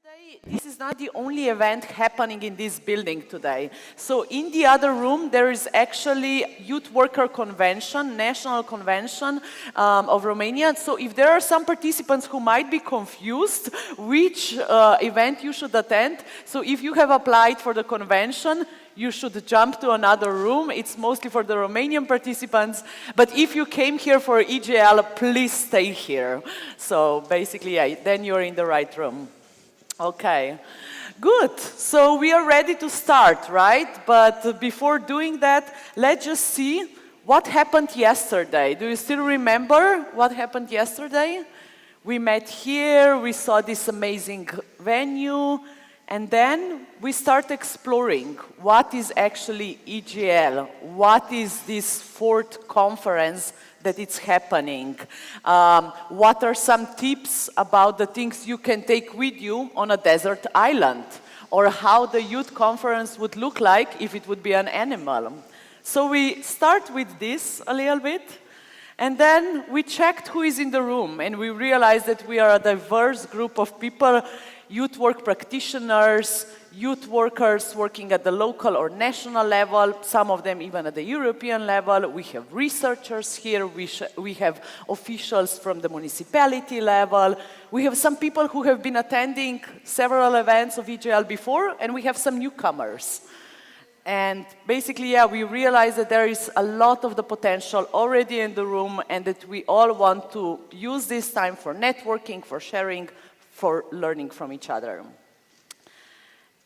Yesterday, this is not the only event happening in this building today. So in the other room, there is actually Youth Worker Convention, National Convention of Romania. So if there are some participants who might be confused which event you should attend, so if you have applied for the convention, you should jump to another room. It's mostly for the Romanian participants. But if you came here for EGL, please stay here. So basically, yeah, then you're in the right room. Okay, good. So we are ready to start, right? But before doing that, let's just see what happened yesterday. Do you still remember what happened yesterday? We met here, we saw this amazing venue, and then we start exploring what is actually EGL, what is this fourth conference that it's happening, what are some tips about the things you can take with you on a desert island, or how the youth conference would look like if it would be an animal. So we start with this a little bit, and then we checked who is in the room, and we realized that we are a diverse group of people, youth work practitioners, youth workers working at the local or national level, some of them even at the European level. We have researchers here, we have officials from the municipality level, we have some people who have been attending several events of EGL before, and we have some newcomers. And basically, yeah, we realize that there is a lot of the potential already in the room, and that we all want to use this time for networking, for sharing, for learning from each other.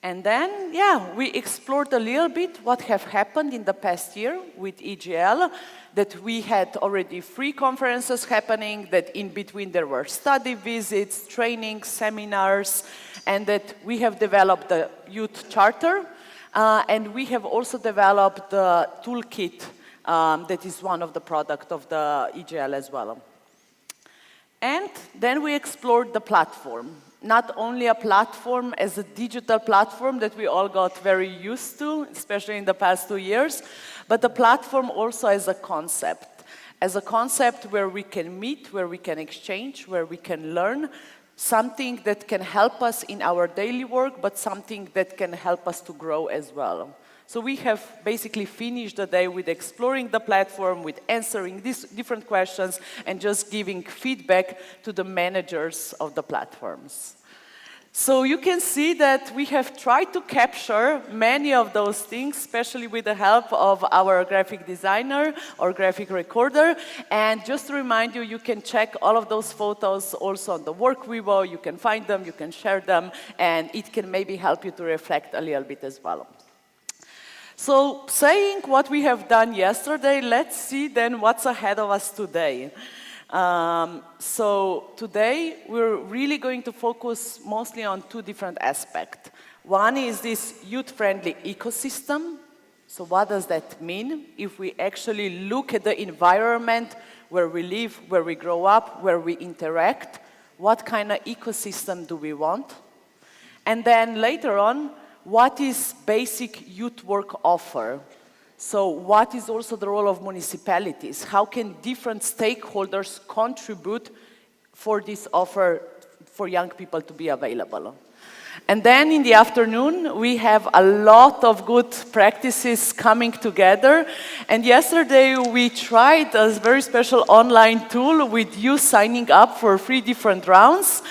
And then, yeah, we explored a little bit what have happened in the past year with EGL, that we had already free conferences happening, that in between there were study visits, training, seminars, and that we have developed the youth charter, and we have also developed the toolkit that is one of the products of the EGL as well. And then we explored the platform. Not only a platform as a digital platform that we all got very used to, especially in the past 2 years, but the platform also as a concept where we can meet, where we can exchange, where we can learn, something that can help us in our daily work, but something that can help us to grow as well. So we have basically finished the day with exploring the platform, with answering these different questions, and just giving feedback to the managers of the platforms. So you can see that we have tried to capture many of those things, especially with the help of our graphic designer or graphic recorder. And just to remind you, you can check all of those photos also on the Workvivo. You can find them, you can share them, and it can maybe help you to reflect a little bit as well. So saying what we have done yesterday, let's see then what's ahead of us today. So today we're really going to focus mostly on two different aspects. One is this youth-friendly ecosystem. So what does that mean? If we actually look at the environment where we live, where we grow up, where we interact, what kind of ecosystem do we want? And then later on, what is basic youth work offer? So what is also the role of municipalities? How can different stakeholders contribute for this offer for young people to be available? And then in the afternoon, we have a lot of good practices coming together. And yesterday, we tried a very special online tool with you signing up for 3 different rounds.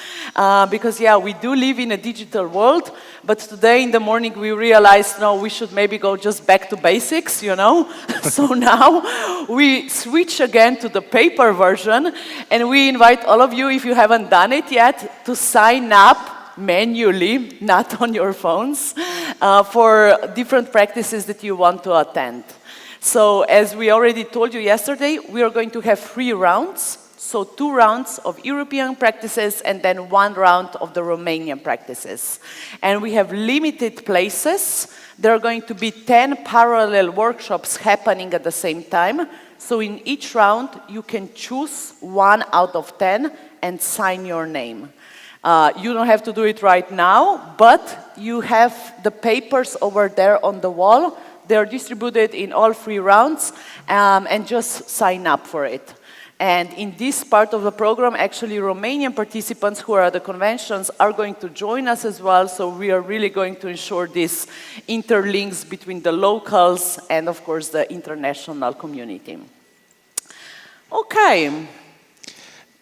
Because, yeah, we do live in a digital world. But today in the morning, we realized, no, we should maybe go just back to basics, you know? So now we switch again to the paper version. And we invite all of you, if you haven't done it yet, to sign up manually, not on your phones, for different practices that you want to attend. So as we already told you yesterday, we are going to have 3 rounds. So 2 rounds of European practices and then 1 round of the Romanian practices. And we have limited places. There are going to be 10 parallel workshops happening at the same time. So in each round, you can choose 1 out of 10 and sign your name. You don't have to do it right now, but you have the papers over there on the wall. They're distributed in all 3 rounds, and just sign up for it. And in this part of the program, actually Romanian participants who are at the conventions are going to join us as well. So we are really going to ensure this interlinks between the locals and of course the international community. Okay.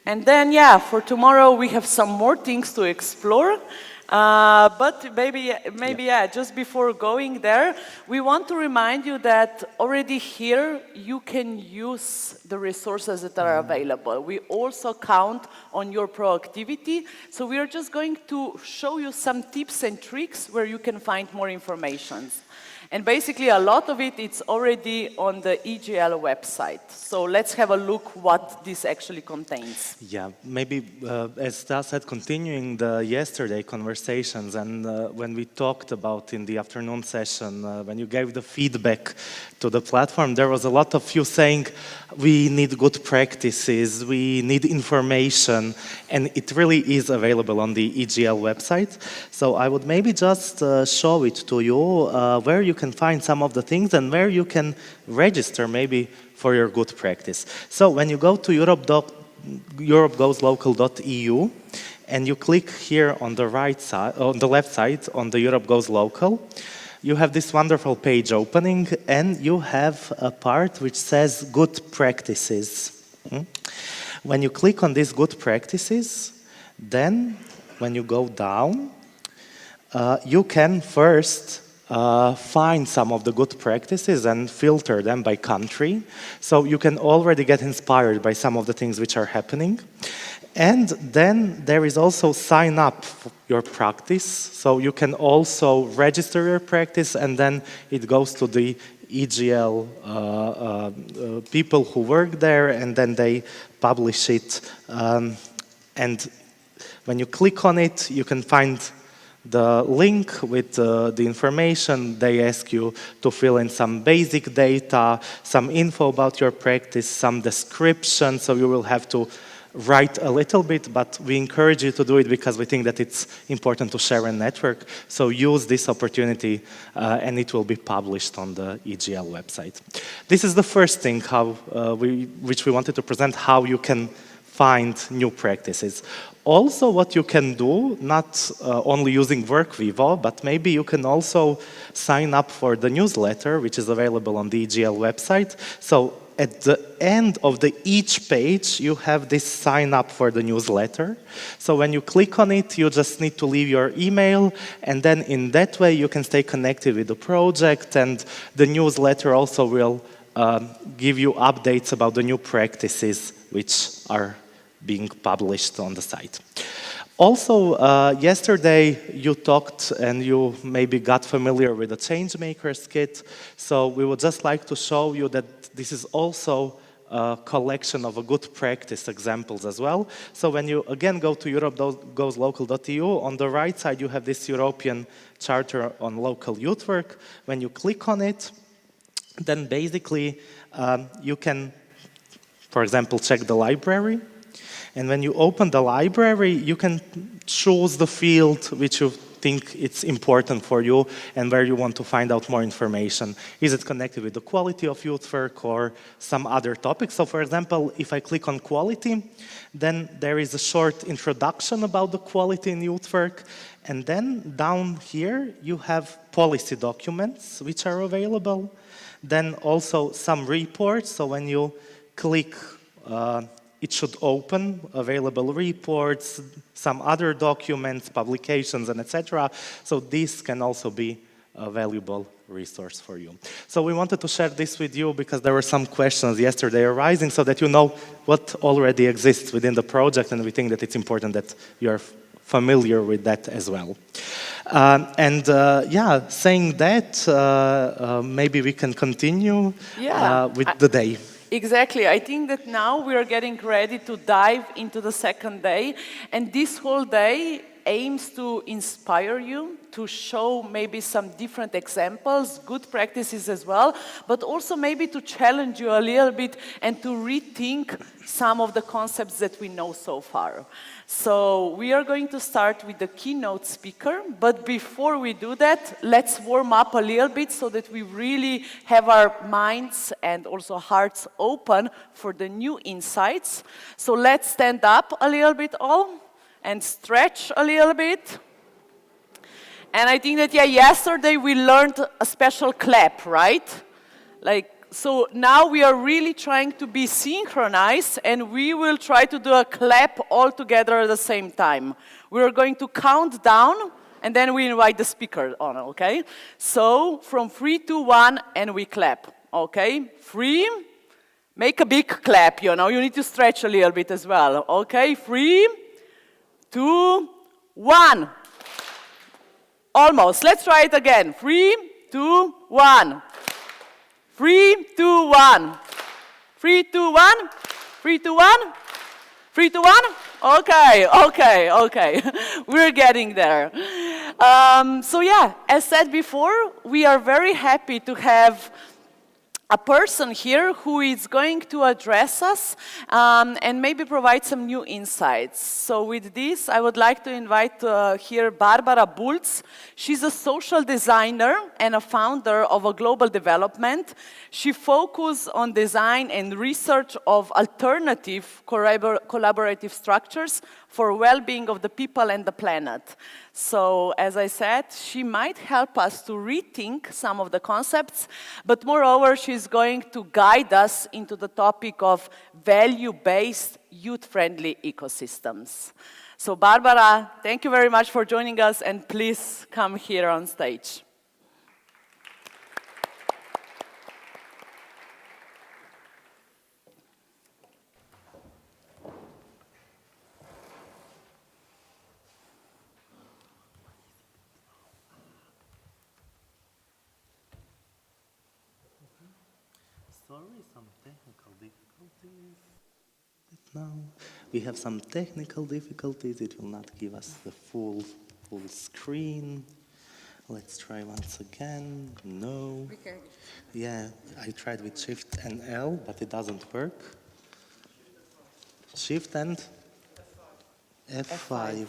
And then, yeah, for tomorrow we have some more things to explore. But maybe, yeah, just before going there, we want to remind you that already here you can use the resources that are available. We also count on your proactivity. So we are just going to show you some tips and tricks where you can find more information. And basically, a lot of it's already on the EGL website. So let's have a look what this actually contains. Yeah, maybe as Stas said, continuing the yesterday conversations and when we talked about in the afternoon session, when you gave the feedback to the platform, there was a lot of you saying, we need good practices, we need information, and it really is available on the EGL website. So I would maybe just show it to you where you can find some of the things and where you can register maybe for your good practice. So when you go to europegoeslocal.eu and you click here on the right side, on the left side, on the Europe Goes Local, you have this wonderful page opening and you have a part which says good practices. When you click on these good practices, then when you go down, you can first find some of the good practices and filter them by country. So you can already get inspired by some of the things which are happening. And then there is also sign up for your practice. So you can also register your practice and then it goes to the EGL people who work there and then they publish it. And when you click on it, you can find the link with the information. They ask you to fill in some basic data, some info about your practice, some description, so you will have to write a little bit, but we encourage you to do it because we think that it's important to share and network. So use this opportunity and it will be published on the EGL website. This is the first thing which we wanted to present, how you can find new practices. Also, what you can do, not only using WorkVivo, but maybe you can also sign up for the newsletter, which is available on the EGL website. So at the end of each page, you have this sign up for the newsletter. So when you click on it, you just need to leave your email, and then in that way you can stay connected with the project, and the newsletter also will give you updates about the new practices which are being published on the site. Also, yesterday you talked and you maybe got familiar with the Changemakers kit. So we would just like to show you that this is also a collection of a good practice examples as well. So when you again go to europegoeslocal.eu, on the right side you have this European Charter on Local Youth Work. When you click on it, then basically you can, for example, check the library. And when you open the library, you can choose the field which you think it's important for you and where you want to find out more information. Is it connected with the quality of youth work or some other topic? So for example, if I click on quality, then there is a short introduction about the quality in youth work. And then down here, you have policy documents which are available. Then also some reports. So when you click it should open available reports, some other documents, publications, and etc. So this can also be a valuable resource for you. So we wanted to share this with you because there were some questions yesterday arising so that you know what already exists within the project, and we think that it's important that you're familiar with that as well. Yeah, saying that, maybe we can continue with the day. Exactly. I think that now we are getting ready to dive into the second day. And this whole day aims to inspire you, to show maybe some different examples, good practices as well, but also maybe to challenge you a little bit and to rethink some of the concepts that we know so far. So we are going to start with the keynote speaker, but before we do that, let's warm up a little bit so that we really have our minds and also hearts open for the new insights. So let's stand up a little bit all and stretch a little bit. And I think that, yeah, yesterday we learned a special clap, right? So now we are really trying to be synchronized, and we will try to do a clap all together at the same time. We are going to count down, and then we invite the speaker on, okay? So from 3, 2, 1, and we clap, okay? 3, make a big clap, you know, you need to stretch a little bit as well, okay? 3, 2, 1. Almost, let's try it again. 3, 2, 1. 3, 2, 1. 3, 2, 1. 3, 2, 1. 3, 2, 1. Okay. We're getting there. So yeah, as said before, we are very happy to have a person here who is going to address us and maybe provide some new insights. So with this, I would like to invite here Barbara Bulc. She's a social designer and a founder of a global development. She focuses on design and research of alternative collaborative structures for well-being of the people and the planet. So, as I said, she might help us to rethink some of the concepts, but moreover, she's going to guide us into the topic of value-based, youth-friendly ecosystems. So, Barbara, thank you very much for joining us, and please come here on stage. Sorry, some technical difficulties. Now we have some technical difficulties. It will not give us the full screen. Let's try once again. No. Okay. Yeah, I tried with Shift and L, but it doesn't work. Shift and F5.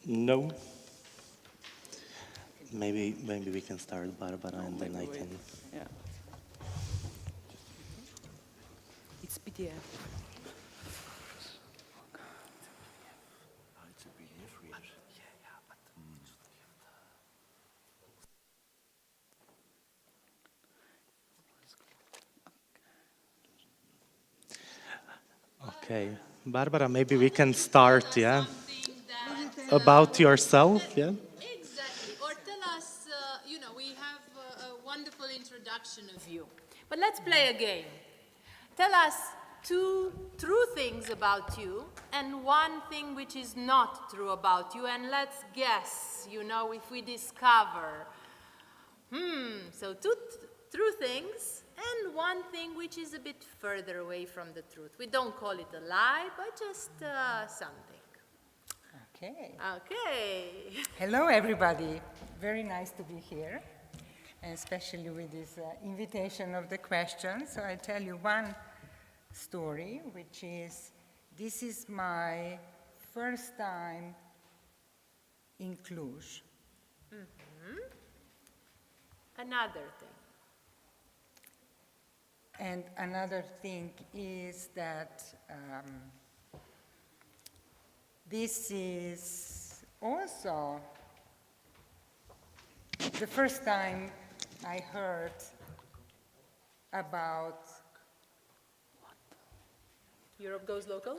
No. Maybe we can start, Barbara, and then I can. Yeah. It's PDF. Okay, Barbara, maybe we can start, yeah? About yourself, yeah? Exactly. Or tell us, we have a wonderful introduction of you. But let's play a game. Tell us 2 true things about you and 1 thing which is not true about you, and let's guess, if we discover. So 2 true things and 1 thing which is a bit further away from the truth. We don't call it a lie, but just something. Okay. Okay. Hello, everybody. Very nice to be here, and especially with this invitation of the question. So I tell you one story, which is, this is my first time in Cluj. Another thing. And another thing is that this is also the first time I heard about Europe Goes Local?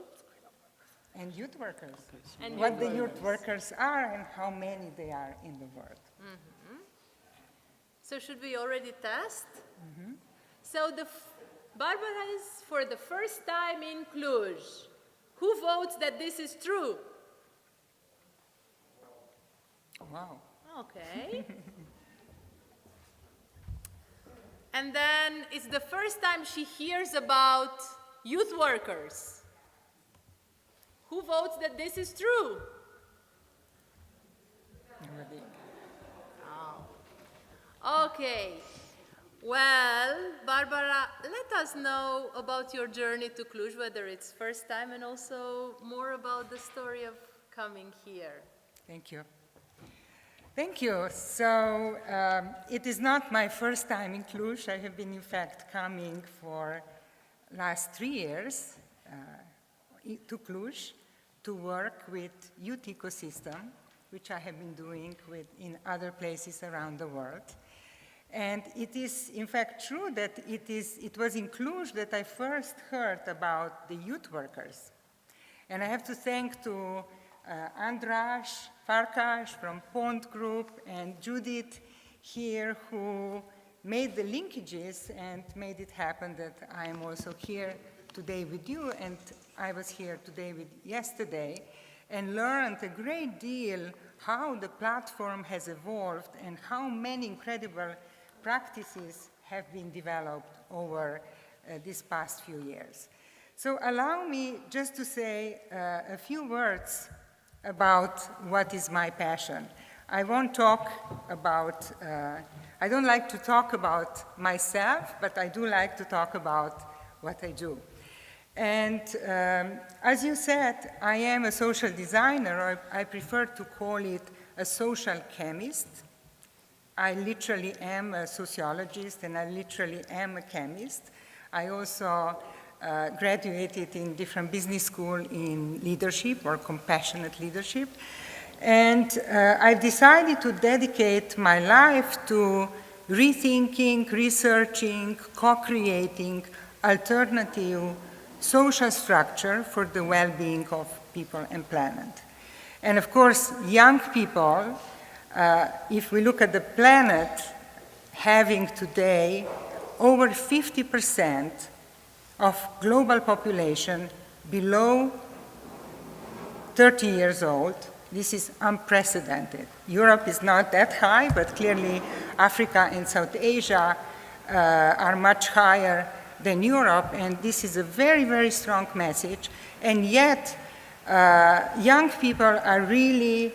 and youth workers, And what the youth youth workers are and how many they are in the world. So should we already test? So Barbara is for the first time in Cluj. Who votes that this is true? Wow. Okay. And then it's the first time she hears about youth workers. Who votes that this is true? Okay. Well, Barbara, let us know about your journey to Cluj, whether it's first time and also more about the story of coming here. Thank you. Thank you. So it is not my first time in Cluj. I have been, in fact, coming for last 3 years to Cluj to work with youth ecosystem, which I have been doing in other places around the world. And it is, in fact, true that it was in Cluj that I first heard about the youth workers. And I have to thank to András Farkas from Pont Group and Judith here who made the linkages and made it happen that I am also here today with you, and I was here today with yesterday and learned a great deal how the platform has evolved and how many incredible practices have been developed over these past few years. So allow me just to say a few words about what is my passion. I won't talk about, I don't like to talk about myself, but I do like to talk about what I do. And as you said, I am a social designer, or I prefer to call it a social chemist. I literally am a sociologist, and I literally am a chemist. I also graduated in different business schools in leadership or compassionate leadership. And I've decided to dedicate my life to rethinking, researching, co-creating alternative social structure for the well-being of people and planet. And of course, young people, if we look at the planet, having today over 50% of global population below 30 years old, this is unprecedented. Europe is not that high, but clearly Africa and South Asia are much higher than Europe, and this is a very, very strong message. And yet, young people are really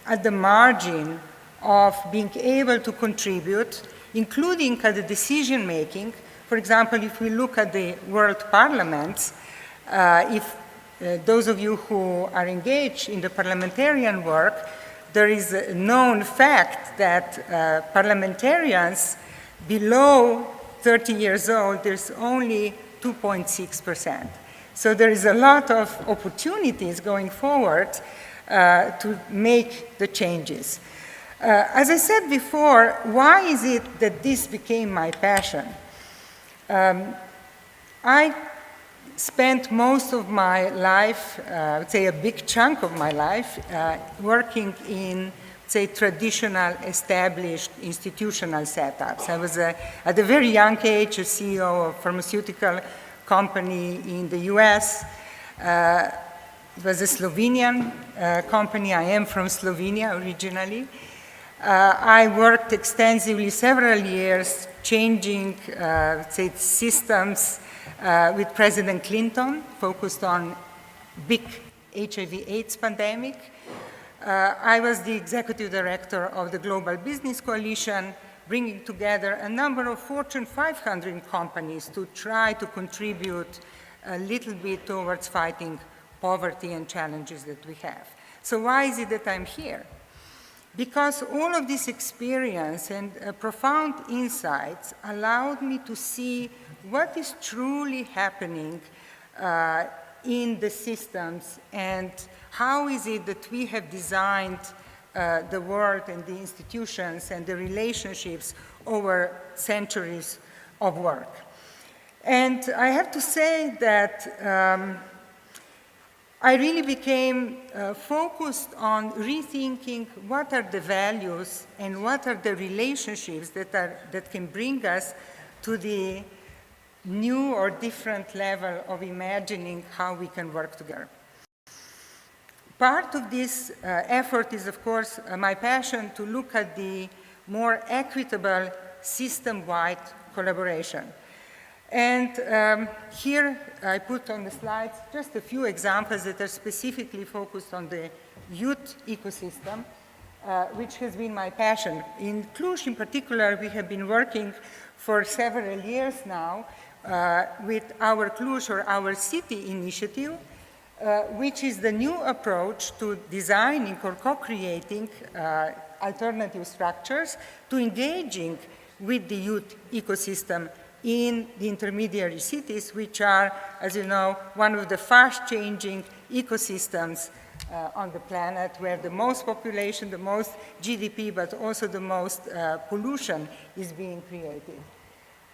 at the margin of being able to contribute, including at the decision making. For example, if we look at the world parliaments, if those of you who are engaged in the parliamentarian work, there is a known fact that parliamentarians below 30 years old, there's only 2.6%. So there is a lot of opportunities going forward to make the changes. As I said before, why is it that this became my passion? I spent most of my life, I would say a big chunk of my life, working in, say, traditional, established institutional setups. I was, at a very young age, a CEO of a pharmaceutical company in the US. It was a Slovenian company. I am from Slovenia originally. I worked extensively, several years, changing, say, systems with President Clinton, focused on big HIV/AIDS pandemic. I was the executive director of the Global Business Coalition, bringing together a number of Fortune 500 companies to try to contribute a little bit towards fighting poverty and challenges that we have. So why is it that I'm here? Because all of this experience and profound insights allowed me to see what is truly happening in the systems and how is it that we have designed the world and the institutions and the relationships over centuries of work. And I have to say that I really became focused on rethinking what are the values and what are the relationships that can bring us to the new or different level of imagining how we can work together. Part of this effort is, of course, my passion to look at the more equitable system-wide collaboration. And here I put on the slides just a few examples that are specifically focused on the youth ecosystem. which has been my passion. In Cluj, in particular, we have been working for several years now with our Cluj, or our city initiative, which is the new approach to designing or co-creating alternative structures to engaging with the youth ecosystem in the intermediary cities, which are, as you know, one of the fast-changing ecosystems on the planet, where the most population, the most GDP, but also the most pollution is being created.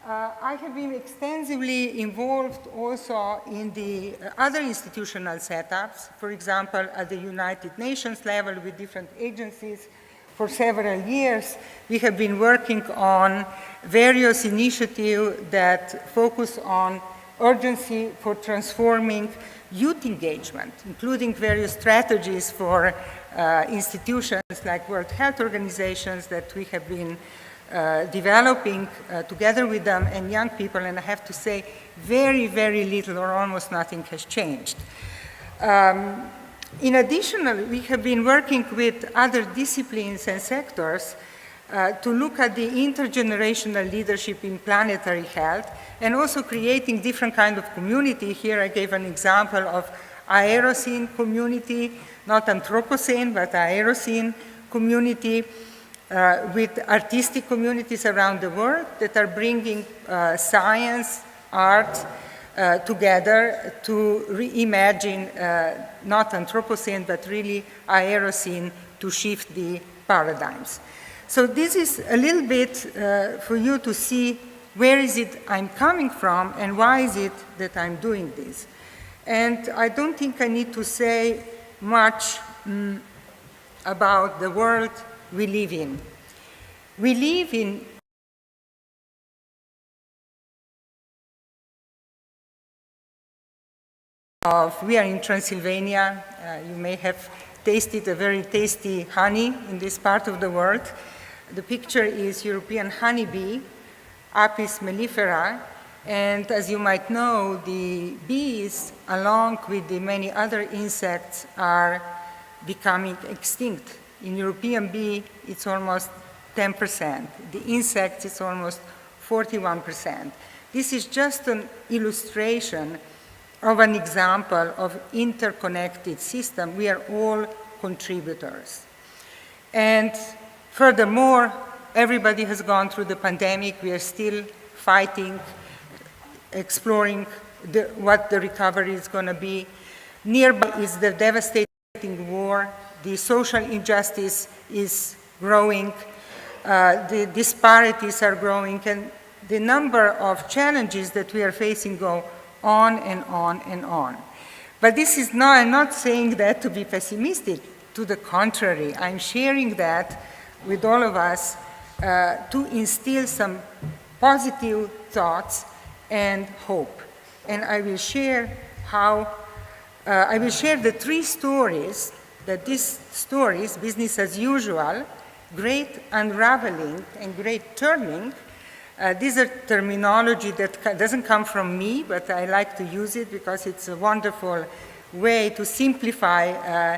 I have been extensively involved also in the other institutional setups, for example, at the United Nations level with different agencies. For several years, we have been working on various initiatives that focus on urgency for transforming youth engagement, including various strategies for institutions like World Health Organizations that we have been developing together with them and young people, and I have to say very, very little or almost nothing has changed. In addition, we have been working with other disciplines and sectors to look at the intergenerational leadership in planetary health and also creating different kinds of community. Here I gave an example of Aerocene community, not Anthropocene, but Aerocene community, with artistic communities around the world that are bringing science, art together to reimagine not Anthropocene, but really Aerocene to shift the paradigms. So this is a little bit for you to see where is it I'm coming from and why is it that I'm doing this. And I don't think I need to say much about the world we live in. We live in we are in Transylvania. You may have tasted a very tasty honey in this part of the world. The picture is European honeybee, Apis mellifera, and as you might know, the bees, along with the many other insects, are becoming extinct. In European bee, it's almost 10%. The insects, it's almost 41%. This is just an illustration of an example of interconnected system. We are all contributors. And furthermore, everybody has gone through the pandemic. We are still fighting, exploring what the recovery is going to be. Nearby is the devastating war. The social injustice is growing. The disparities are growing. And the number of challenges that we are facing go on and on and on. But this is not, I'm not saying that to be pessimistic. To the contrary, I'm sharing that with all of us to instill some positive thoughts and hope. And I will share I will share the three stories, that these stories, business as usual, great unraveling, and great turning. These are terminology that doesn't come from me, but I like to use it because it's a wonderful way to simplify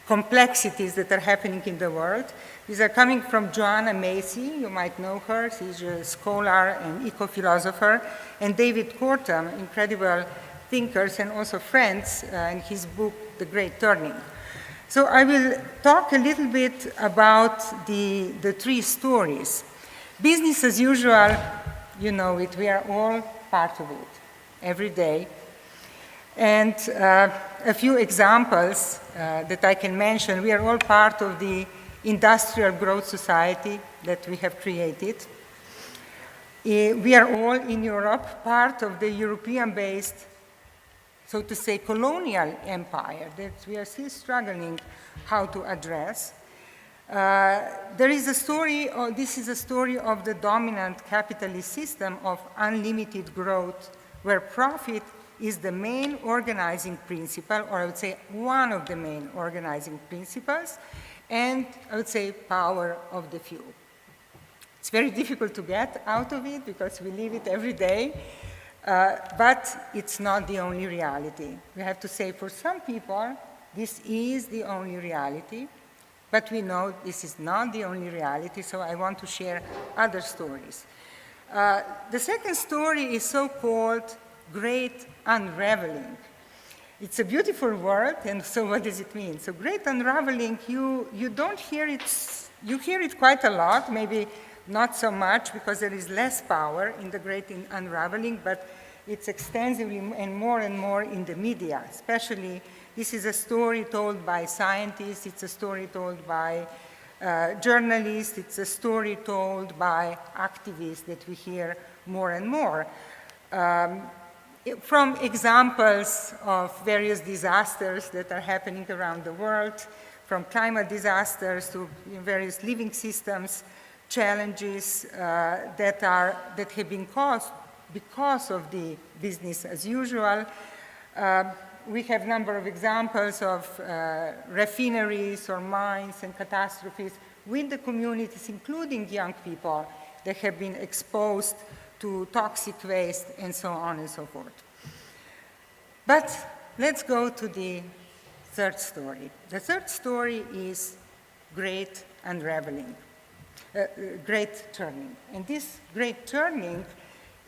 complexities that are happening in the world. These are coming from Joanna Macy. You might know her. She's a scholar and eco-philosopher. And David Cortum, incredible thinkers and also friends, in his book, The Great Turning. So I will talk a little bit about the three stories. Business as usual, you know it, we are all part of it every day. And a few examples that I can mention, we are all part of the industrial growth society that we have created. We are all in Europe, part of the European-based, so to say, colonial empire that we are still struggling how to address. There is a story, this is a story of the dominant capitalist system of unlimited growth, where profit is the main organizing principle, or I would say one of the main organizing principles, and I would say power of the few. It's very difficult to get out of it because we live it every day, but it's not the only reality. We have to say for some people, this is the only reality. But we know this is not the only reality, so I want to share other stories. The second story is so-called Great Unraveling. It's a beautiful word, and so what does it mean? So great unraveling, you don't hear it, you hear it quite a lot, maybe not so much because there is less power in the great unraveling, but it's extensively and more in the media, especially this is a story told by scientists, it's a story told by journalists, it's a story told by activists that we hear more and more. From examples of various disasters that are happening around the world, from climate disasters to various living systems, challenges that have been caused because of the business as usual. We have a number of examples of refineries or mines and catastrophes with the communities, including young people, that have been exposed to toxic waste and so on and so forth. But let's go to the third story. The third story is great unraveling, great turning. And this great turning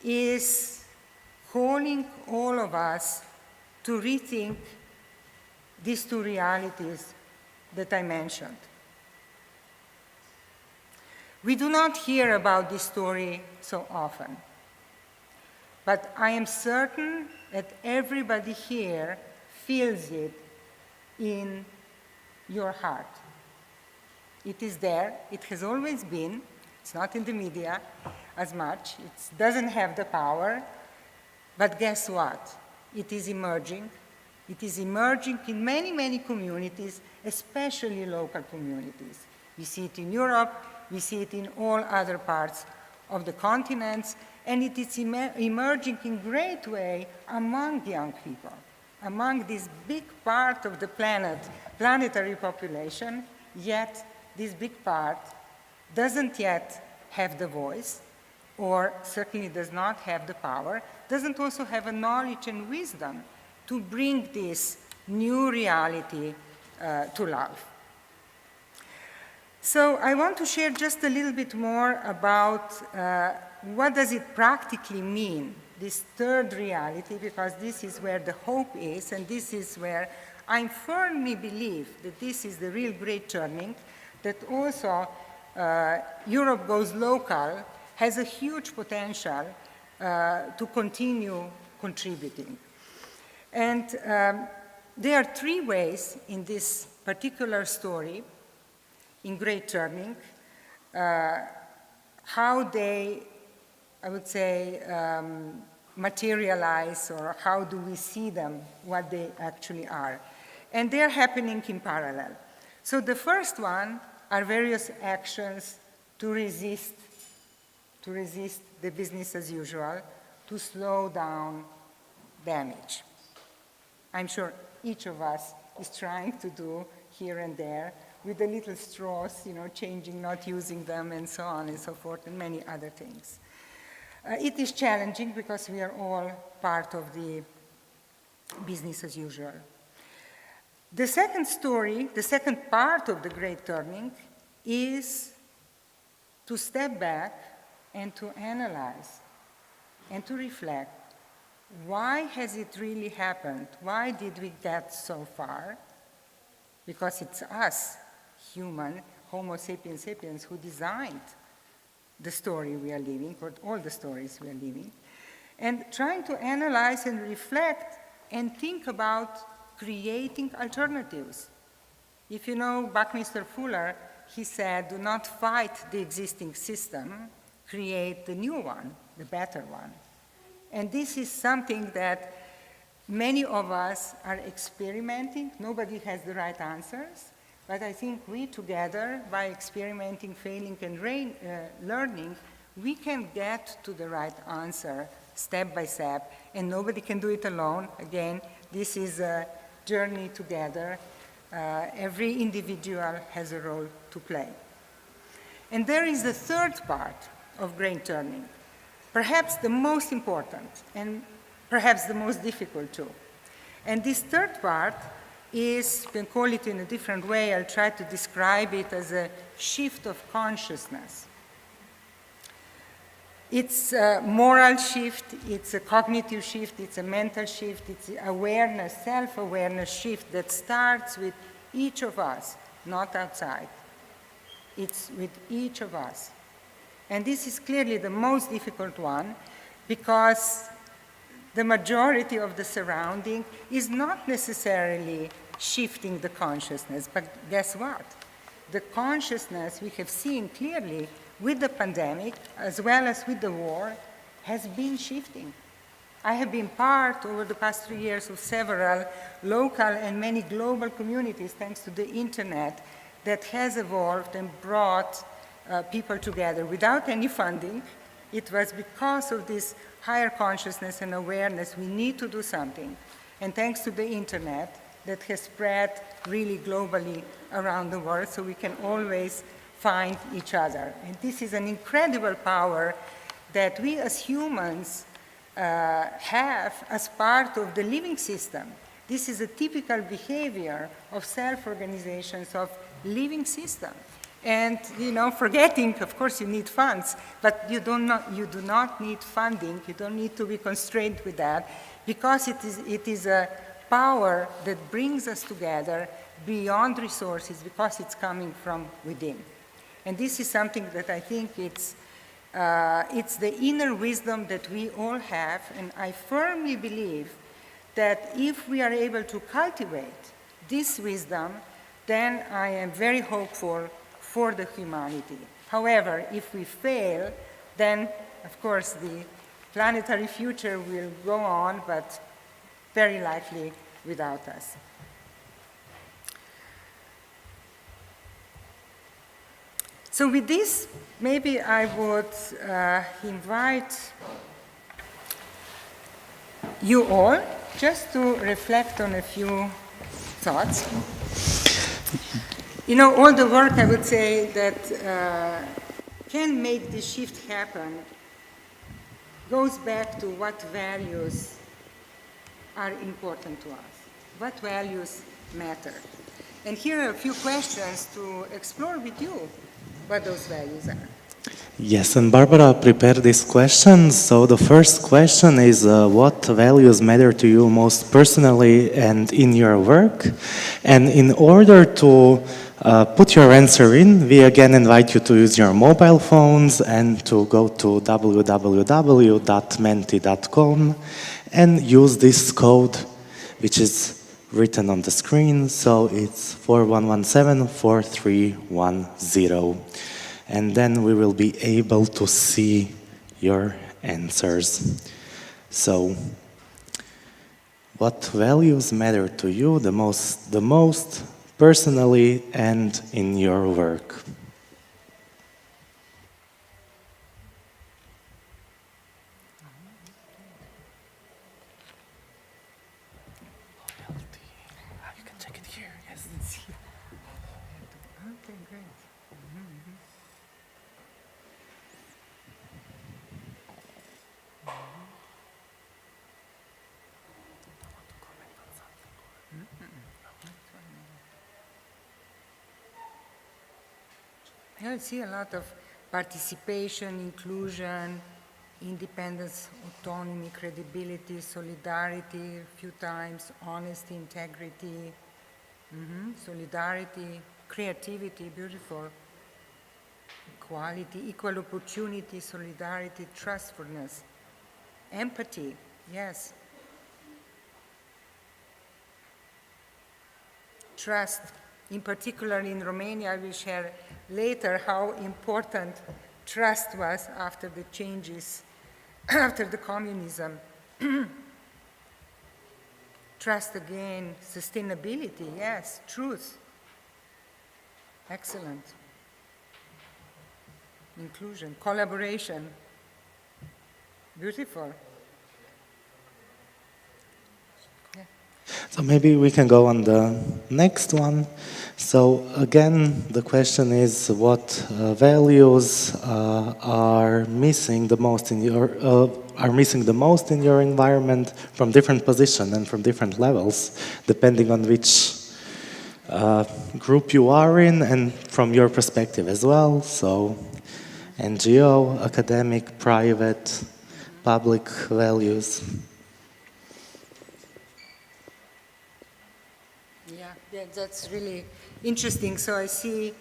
is calling all of us to rethink these two realities that I mentioned. We do not hear about this story so often, but I am certain that everybody here feels it in your heart. It is there, it has always been, it's not in the media as much, it doesn't have the power, but guess what? It is emerging. It is emerging in many, many communities, especially local communities. We see it in Europe, we see it in all other parts of the continents, and it is emerging in great way among young people, among this big part of the planetary population, yet this big part doesn't yet have the voice, or certainly does not have the power, doesn't also have a knowledge and wisdom to bring this new reality to life. So I want to share just a little bit more about what does it practically mean, this third reality, because this is where the hope is, and this is where I firmly believe that this is the real great turning, that also Europe Goes Local has a huge potential to continue contributing. And there are three ways in this particular story, in Great Turning, how they, I would say, materialize, or how do we see them, what they actually are. And they're happening in parallel. So the first one are various actions to resist the business as usual, to slow down damage. I'm sure each of us is trying to do here and there with the little straws, changing, not using them, and so on and so forth, and many other things. It is challenging because we are all part of the business as usual. The second story, the second part of the Great Turning is to step back and to analyze and to reflect. Why has it really happened? Why did we get so far? Because it's us, human, Homo sapiens sapiens, who designed the story we are living, or all the stories we are living, and trying to analyze and reflect and think about creating alternatives. If you know Buckminster Fuller, he said, do not fight the existing system, create the new one, the better one. And this is something that many of us are experimenting. Nobody has the right answers, but I think we together, by experimenting, failing, and learning, we can get to the right answer step by step, and nobody can do it alone. Again, this is a journey together. Every individual has a role to play. And there is the third part of Great Turning, perhaps the most important and perhaps the most difficult too. And this third part is, you can call it in a different way, I'll try to describe it as a shift of consciousness. It's a moral shift, it's a cognitive shift, it's a mental shift, it's awareness, self-awareness shift that starts with each of us, not outside. It's with each of us. And this is clearly the most difficult one because the majority of the surrounding is not necessarily shifting the consciousness, but guess what? The consciousness we have seen clearly with the pandemic, as well as with the war, has been shifting. I have been part over the past 3 years of several local and many global communities, thanks to the internet, that has evolved and brought people together without any funding. It was because of this higher consciousness and awareness we need to do something. And thanks to the internet that has spread really globally around the world, so we can always find each other. And this is an incredible power that we as humans have as part of the living system. This is a typical behavior of self-organizations, of living system. And, you know, forgetting, of course, you need funds, but you do not need funding. You don't need to be constrained with that, because it is a power that brings us together beyond resources, because it's coming from within. And this is something that I think it's the inner wisdom that we all have, and I firmly believe that if we are able to cultivate this wisdom, then I am very hopeful for the humanity. However, if we fail, then of course the planetary future will go on, but very likely without us. So with this, maybe I would invite you all just to reflect on a few thoughts. You know, all the work, I would say, that can make this shift happen goes back to what values are important to us, what values matter. And here are a few questions to explore with you what those values are. Yes, and Barbara prepared these questions. So the first question is, what values matter to you most personally and in your work? And in order to put your answer in, we again invite you to use your mobile phones and to go to www.menti.com and use this code, which is written on the screen. So it's 4117-4310. And then we will be able to see your answers. So, what values matter to you the most personally and in your work? You can check it here, yes. Okay, great. I see a lot of participation, inclusion, independence, autonomy, credibility, solidarity, a few times, honesty, integrity, solidarity, creativity, beautiful, equality, equal opportunity, solidarity, trustfulness, empathy, yes. Trust. In particular, in Romania, I will share later how important trust was after the changes, after the communism. Trust again, sustainability, yes, truth. Excellent. Inclusion, collaboration, beautiful. So maybe we can go on the next one. So again, the question is, what values are missing the most in your environment from different positions and from different levels, depending on which group you are in and from your perspective as well. So NGO, academic, private, public values. Yeah, that's really interesting. So I see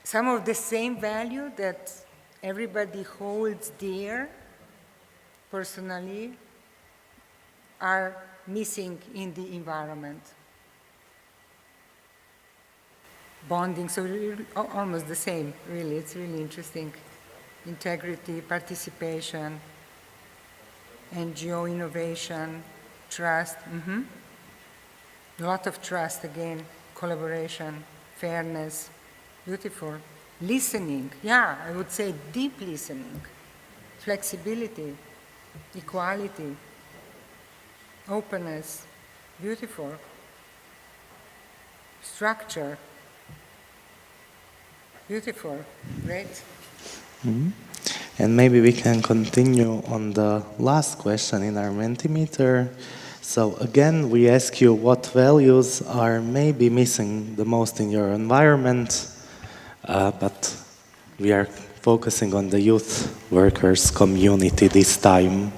some of the same value that everybody holds dear personally are missing in the environment. Bonding, so almost the same, really. It's really interesting. Integrity, participation, NGO innovation, trust. A lot of trust again, collaboration, fairness, beautiful. Listening, yeah, I would say deep listening, flexibility, equality, openness, beautiful, structure, beautiful, great. And maybe we can continue on the last question in our Mentimeter. So again, we ask you what values are maybe missing the most in your environment, but we are focusing on the youth workers community this time.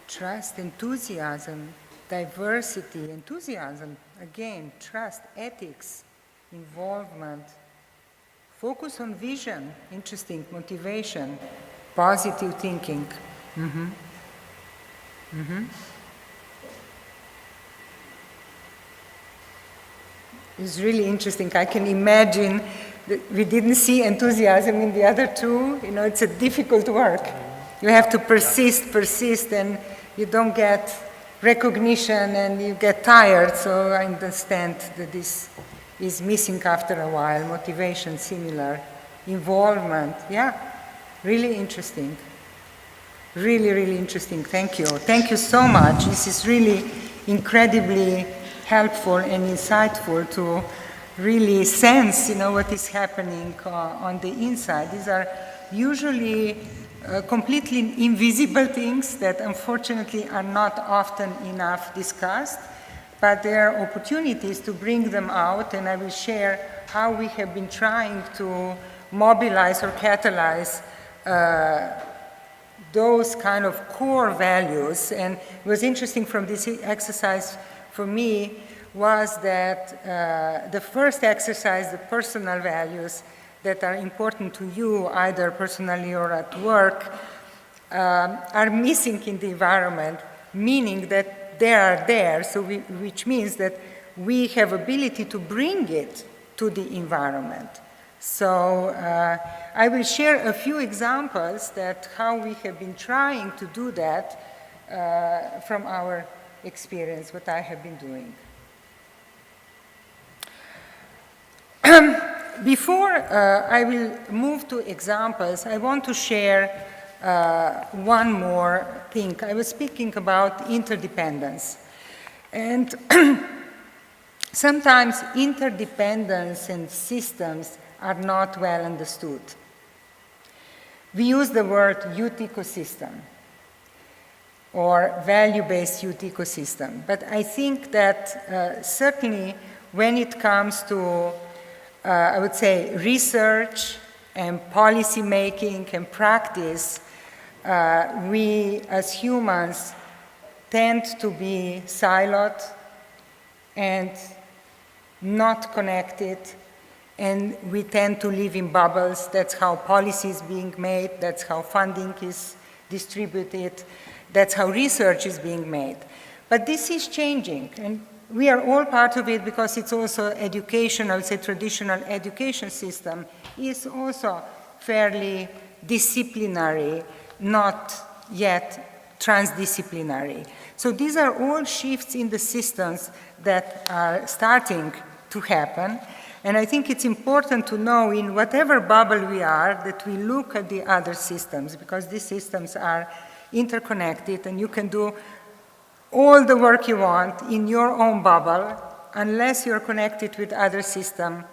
Trust, enthusiasm, diversity, enthusiasm, again, trust, ethics, involvement, focus on vision, interesting, motivation, positive thinking. It's really interesting. I can imagine that we didn't see enthusiasm in the other two. You know, it's a difficult work. You have to persist, and you don't get recognition and you get tired. So I understand that this is missing after a while. Motivation, similar. Involvement, yeah, really interesting. Really, really interesting. Thank you. Thank you so much. This is really incredibly helpful and insightful to really sense, you know, what is happening on the inside. These are usually completely invisible things that unfortunately are not often enough discussed, but there are opportunities to bring them out, and I will share how we have been trying to mobilize or catalyze those kind of core values. And it was interesting from this exercise for me was that the first exercise, the personal values that are important to you, either personally or at work, are missing in the environment, meaning that they are there, so which means that we have ability to bring it to the environment. So I will share a few examples that how we have been trying to do that from our experience, what I have been doing. Before I will move to examples, I want to share one more thing. I was speaking about interdependence. And sometimes interdependence and systems are not well understood. We use the word youth ecosystem or value-based youth ecosystem, but I think that certainly when it comes to I would say research and policy making and practice, we as humans tend to be siloed and not connected, and we tend to live in bubbles. That's how policy is being made, that's how funding is distributed, that's how research is being made. But this is changing, and we are all part of it because it's also education, I would say traditional education system is also fairly disciplinary, not yet transdisciplinary. So these are all shifts in the systems that are starting to happen. And I think it's important to know in whatever bubble we are that we look at the other systems, because these systems are interconnected and you can do all the work you want in your own bubble, unless you're connected with other system.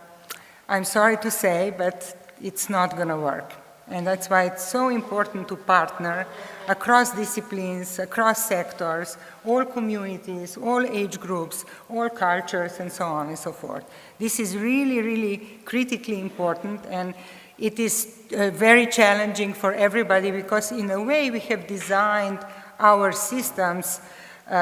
I'm sorry to say, but it's not going to work. And that's why it's so important to partner across disciplines, across sectors, all communities, all age groups, all cultures, and so on and so forth. This is really, really critically important, and it is very challenging for everybody because in a way we have designed our systems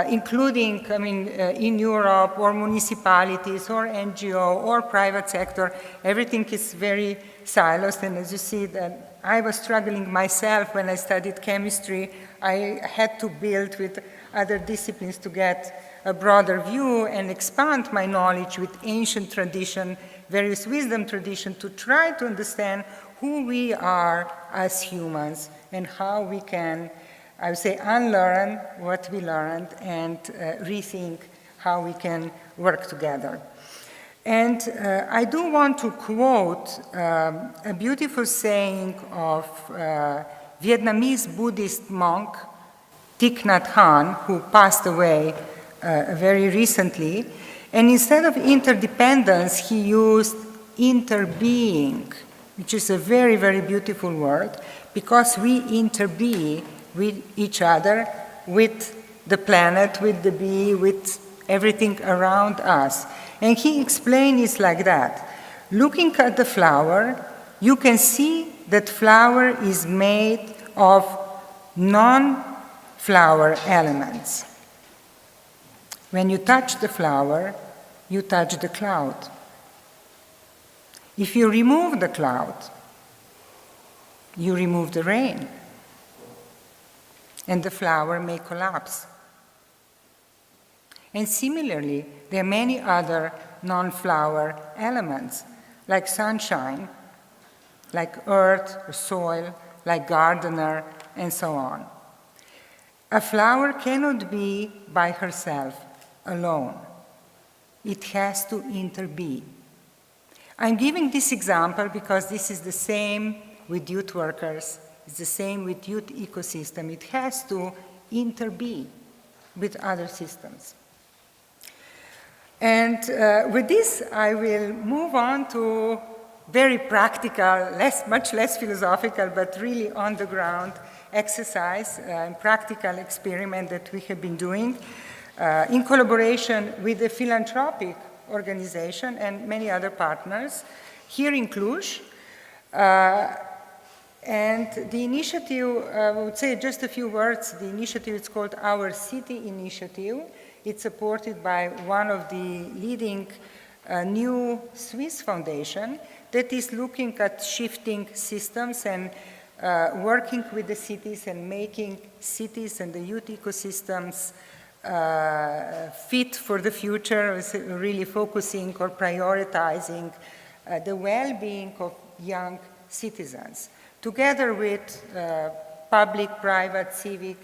including, in Europe, or municipalities, or NGO, or private sector, everything is very silos. And as you see, that I was struggling myself when I studied chemistry. I had to build with other disciplines to get a broader view and expand my knowledge with ancient tradition, various wisdom tradition, to try to understand who we are as humans and how we can, I would say, unlearn what we learned and rethink how we can work together. And I do want to quote a beautiful saying of Vietnamese Buddhist monk Thich Nhat Hanh, who passed away very recently. And instead of interdependence, he used interbeing, which is a very, very beautiful word, because we interbe with each other, with the planet, with the bee, with everything around us. And he explained it like that. Looking at the flower, you can see that flower is made of non-flower elements. When you touch the flower, you touch the cloud. If you remove the cloud, you remove the rain, and the flower may collapse. And similarly, there are many other non-flower elements, like sunshine, like earth or soil, like gardener, and so on. A flower cannot be by herself, alone. It has to interbe. I'm giving this example because this is the same with youth workers. It's the same with youth ecosystem. It has to interbe with other systems. And with this, I will move on to very practical, much less philosophical, but really on-the-ground exercise and practical experiment that we have been doing in collaboration with a philanthropic organization and many other partners here in Cluj. And the initiative, I would say just a few words, the initiative is called Our City Initiative. It's supported by one of the leading new Swiss foundation that is looking at shifting systems and working with the cities and making cities and the youth ecosystems fit for the future, really focusing or prioritizing the well-being of young citizens, together with public, private, civic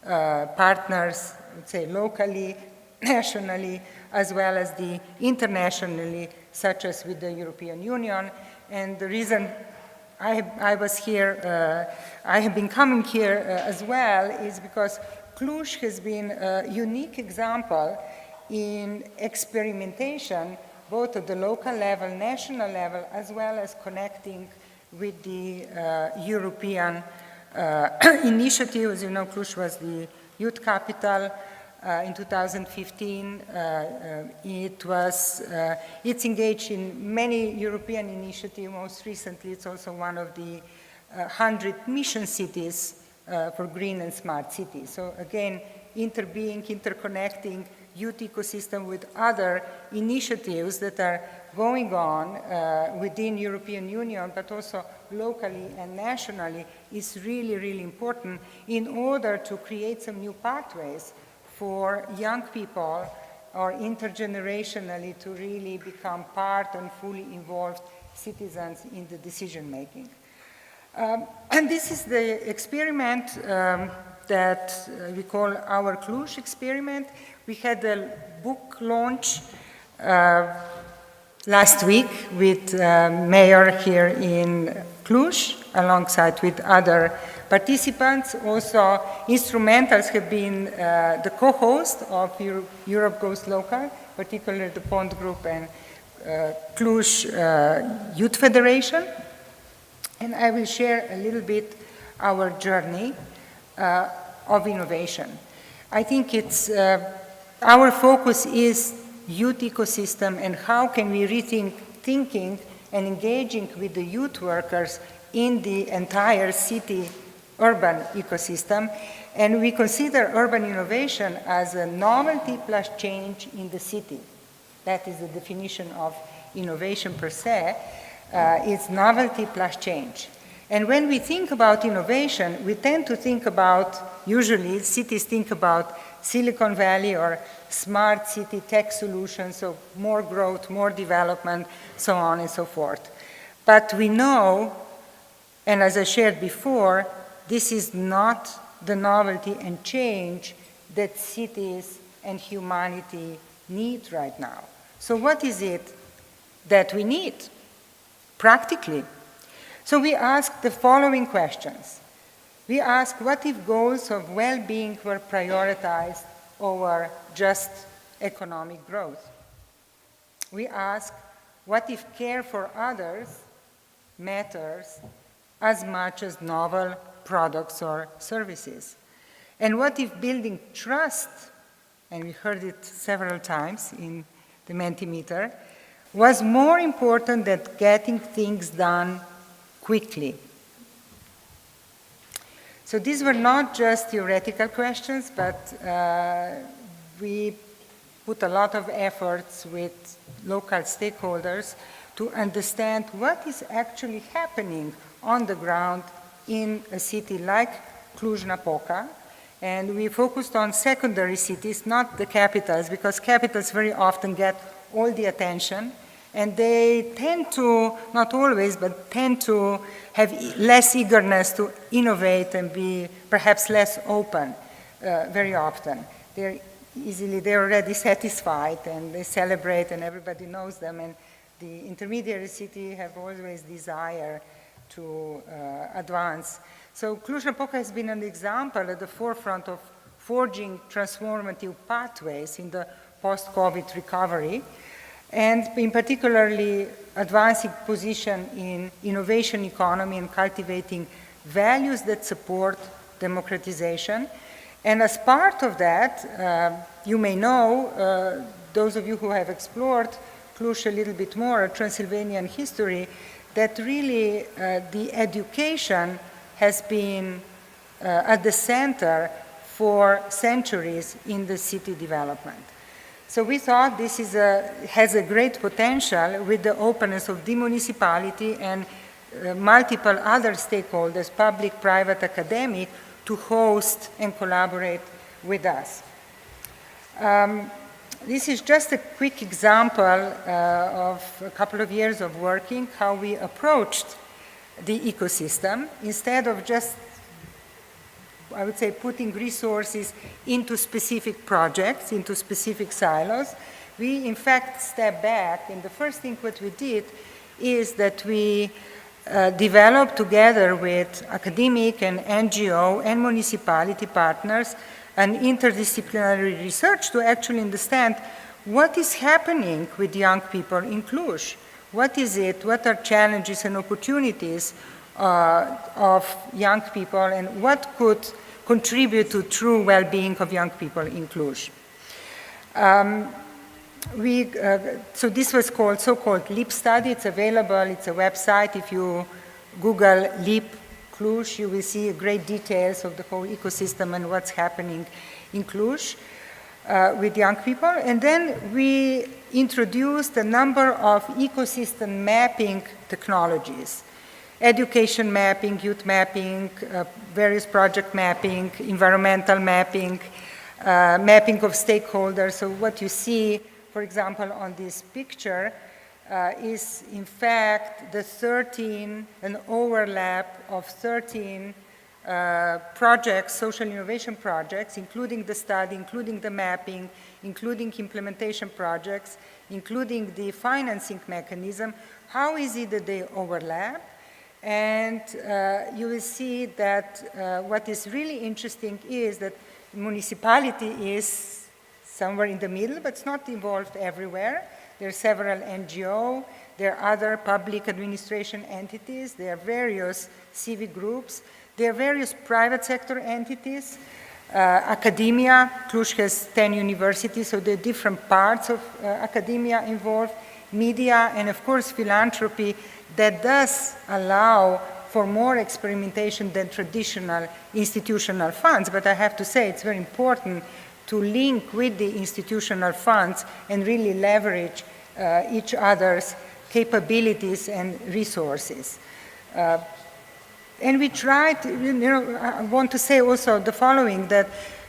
partners, I would say locally, nationally, as well as the internationally, such as with the European Union. And the reason I was here, I have been coming here as well, is because Cluj has been a unique example in experimentation, both at the local level, national level, as well as connecting with the European initiative. As you know, Cluj was the youth capital in 2015. It's engaged in many European initiatives. Most recently, it's also one of the 100 mission cities for green and smart cities. So again, interbeing, interconnecting youth ecosystem with other initiatives that are going on within European Union, but also locally and nationally, is really, really important in order to create some new pathways for young people or intergenerationally to really become part and fully involved citizens in the decision making. And this is the experiment that we call our Cluj experiment. We had a book launch last week with mayor here in Cluj, alongside with other participants. Also, instrumentals have been the co-host of Europe Goes Local, particularly the Pond Group and Cluj Youth Federation. And I will share a little bit our journey of innovation. I think it's, our focus is youth ecosystem and how can we rethink thinking and engaging with the youth workers in the entire city urban ecosystem. And we consider urban innovation as a novelty plus change in the city. That is the definition of innovation per se. It's novelty plus change. And when we think about innovation, we tend to think about, usually cities think about Silicon Valley or smart city tech solutions, so more growth, more development, so on and so forth. But we know, and as I shared before, this is not the novelty and change that cities and humanity need right now. So what is it that we need practically? So we ask the following questions. We ask, what if goals of well-being were prioritized over just economic growth? We ask, what if care for others matters as much as novel products or services? And what if building trust, and we heard it several times in the Mentimeter, was more important than getting things done quickly? So these were not just theoretical questions, but we put a lot of efforts with local stakeholders to understand what is actually happening on the ground in a city like Cluj-Napoca. And we focused on secondary cities, not the capitals, because capitals very often get all the attention. And they tend to, not always, but tend to have less eagerness to innovate and be perhaps less open very often. They're already satisfied and they celebrate and everybody knows them. And the intermediary city have always desire to advance. So Cluj-Napoca has been an example at the forefront of forging transformative pathways in the post-COVID recovery, and in particularly advancing position in innovation economy and cultivating values that support democratization. And as part of that, you may know, those of you who have explored Cluj a little bit more, Transylvanian history, that really the education has been at the center for centuries in the city development. So we thought this has a great potential with the openness of the municipality and multiple other stakeholders, public, private, academic, to host and collaborate with us. This is just a quick example of a couple of years of working, how we approached the ecosystem. Instead of just, I would say, putting resources into specific projects, into specific silos, we in fact stepped back, and the first thing what we did is that we developed together with academic and NGO and municipality partners an interdisciplinary research to actually understand what is happening with young people in Cluj. What is it? What are challenges and opportunities of young people, and what could contribute to true well-being of young people in Cluj? So this was called so-called LEAP study. It's available. It's a website. If you Google LEAP Cluj, you will see great details of the whole ecosystem and what's happening in Cluj with young people. And then we introduced a number of ecosystem mapping technologies: education mapping, youth mapping, various project mapping, environmental mapping, mapping of stakeholders. So what you see, for example, on this picture is in fact an overlap of 13 projects, social innovation projects, including the study, including the mapping, including implementation projects, including the financing mechanism. How is it that they overlap? And you will see that what is really interesting is that municipality is somewhere in the middle, but it's not involved everywhere. There are several NGO, there are other public administration entities, there are various civic groups, there are various private sector entities, academia. Cluj has 10 universities, so there are different parts of academia involved, media, and of course philanthropy that does allow for more experimentation than traditional institutional funds. But I have to say it's very important to link with the institutional funds and really leverage each other's capabilities and resources. And we try to, I want to say also the following, that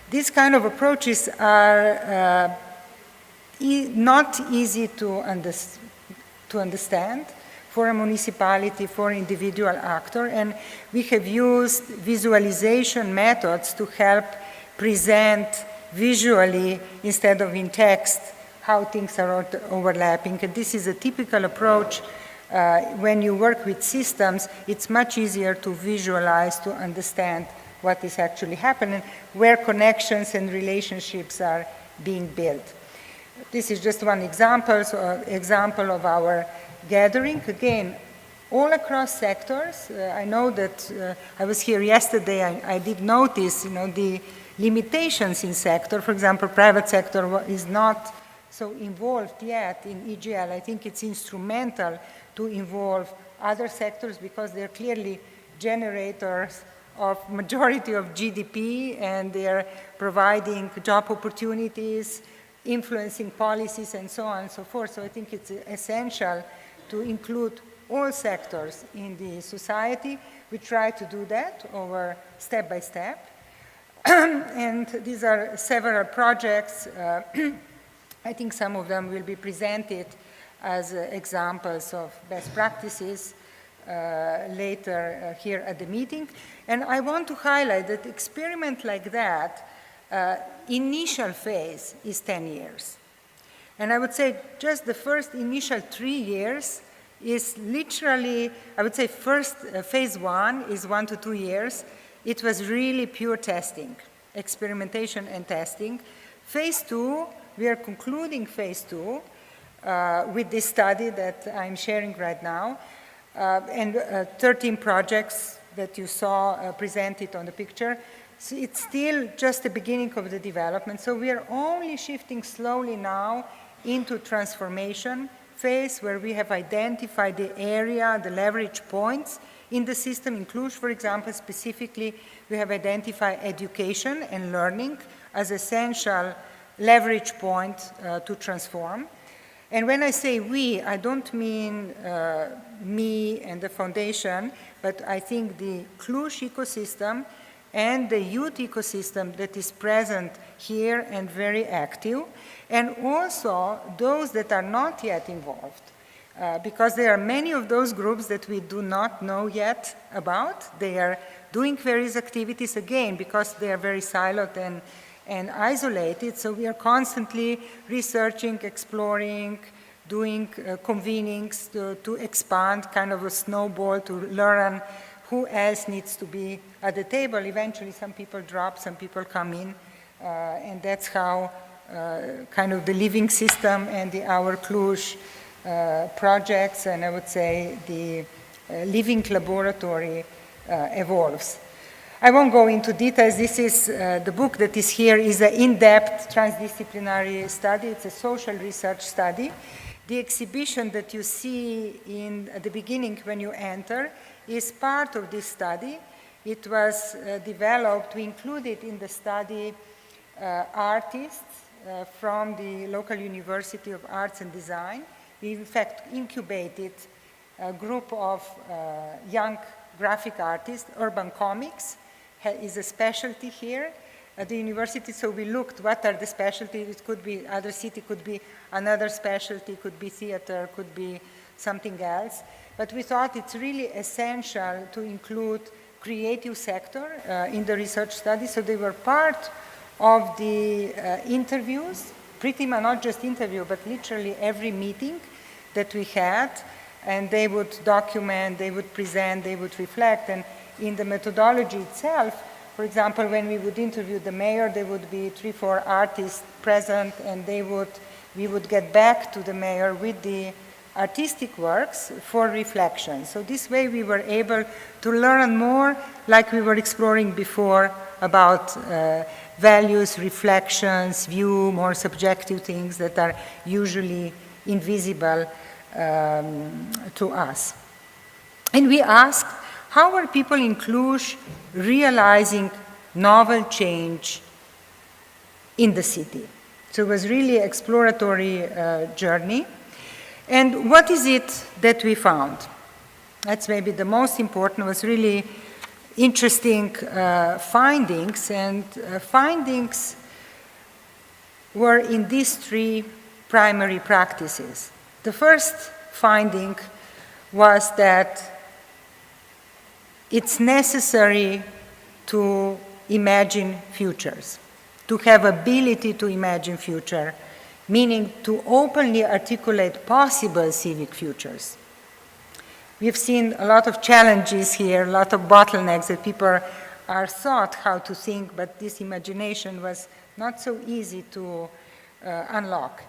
these kind of approaches are not easy to understand for a municipality, for an individual actor, and we have used visualization methods to help present visually instead of in text how things are overlapping. And this is a typical approach. When you work with systems, it's much easier to visualize, to understand what is actually happening, where connections and relationships are being built. This is just one example, example of our gathering. Again, all across sectors. I know that I was here yesterday, I did notice, the limitations in sector. For example, private sector is not so involved yet in EGL. I think it's instrumental to involve other sectors because they're clearly generators of majority of GDP, and they're providing job opportunities, influencing policies, and so on and so forth. So I think it's essential to include all sectors in the society. We try to do that over step by step. And these are several projects. I think some of them will be presented as examples of best practices later here at the meeting. And I want to highlight that experiment like that, initial phase is 10 years. And I would say just the first initial 3 years is literally, I would say first phase 1 is 1 to 2 years. It was really pure testing, experimentation and testing. Phase 2, we are concluding phase 2 with this study that I'm sharing right now, and 13 projects that you saw presented on the picture. So it's still just the beginning of the development. So we are only shifting slowly now into transformation phase, where we have identified the area, the leverage points in the system. In Cluj, for example, specifically, we have identified education and learning as essential leverage point to transform. And when I say we, I don't mean me and the foundation, but I think the Cluj ecosystem and the youth ecosystem that is present here and very active, and also those that are not yet involved, because there are many of those groups that we do not know yet about. They are doing various activities, again, because they are very siloed and isolated, so we are constantly researching, exploring, doing convenings to expand, kind of a snowball, to learn who else needs to be at the table. Eventually some people drop, some people come in, and that's how kind of the living system and our Cluj projects, and I would say the living laboratory evolves. I won't go into details. This is the book that is here is an in-depth transdisciplinary study. It's a social research study. The exhibition that you see at the beginning when you enter is part of this study. It was developed, we included in the study artists from the local University of Arts and Design. We in fact incubated a group of young graphic artists. Urban comics is a specialty here at the university, so we looked what are the specialties. It could be other city, could be another specialty, could be theater, could be something else. But we thought it's really essential to include creative sector in the research study, so they were part of the interviews, pretty much not just interview, but literally every meeting that we had, and they would document, they would present, they would reflect, and in the methodology itself, for example, when we would interview the mayor, there would be 3-4 artists present, and we would get back to the mayor with the artistic works for reflection. So this way we were able to learn more, like we were exploring before, about values, reflections, view, more subjective things that are usually invisible to us. And we asked, how are people in Cluj realizing novel change in the city? So it was really an exploratory journey. And what is it that we found? That's maybe the most important, was really interesting findings, and findings were in these three primary practices. The first finding was that it's necessary to imagine futures, to have ability to imagine future, meaning to openly articulate possible civic futures. We've seen a lot of challenges here, a lot of bottlenecks that people are taught how to think, but this imagination was not so easy to unlock.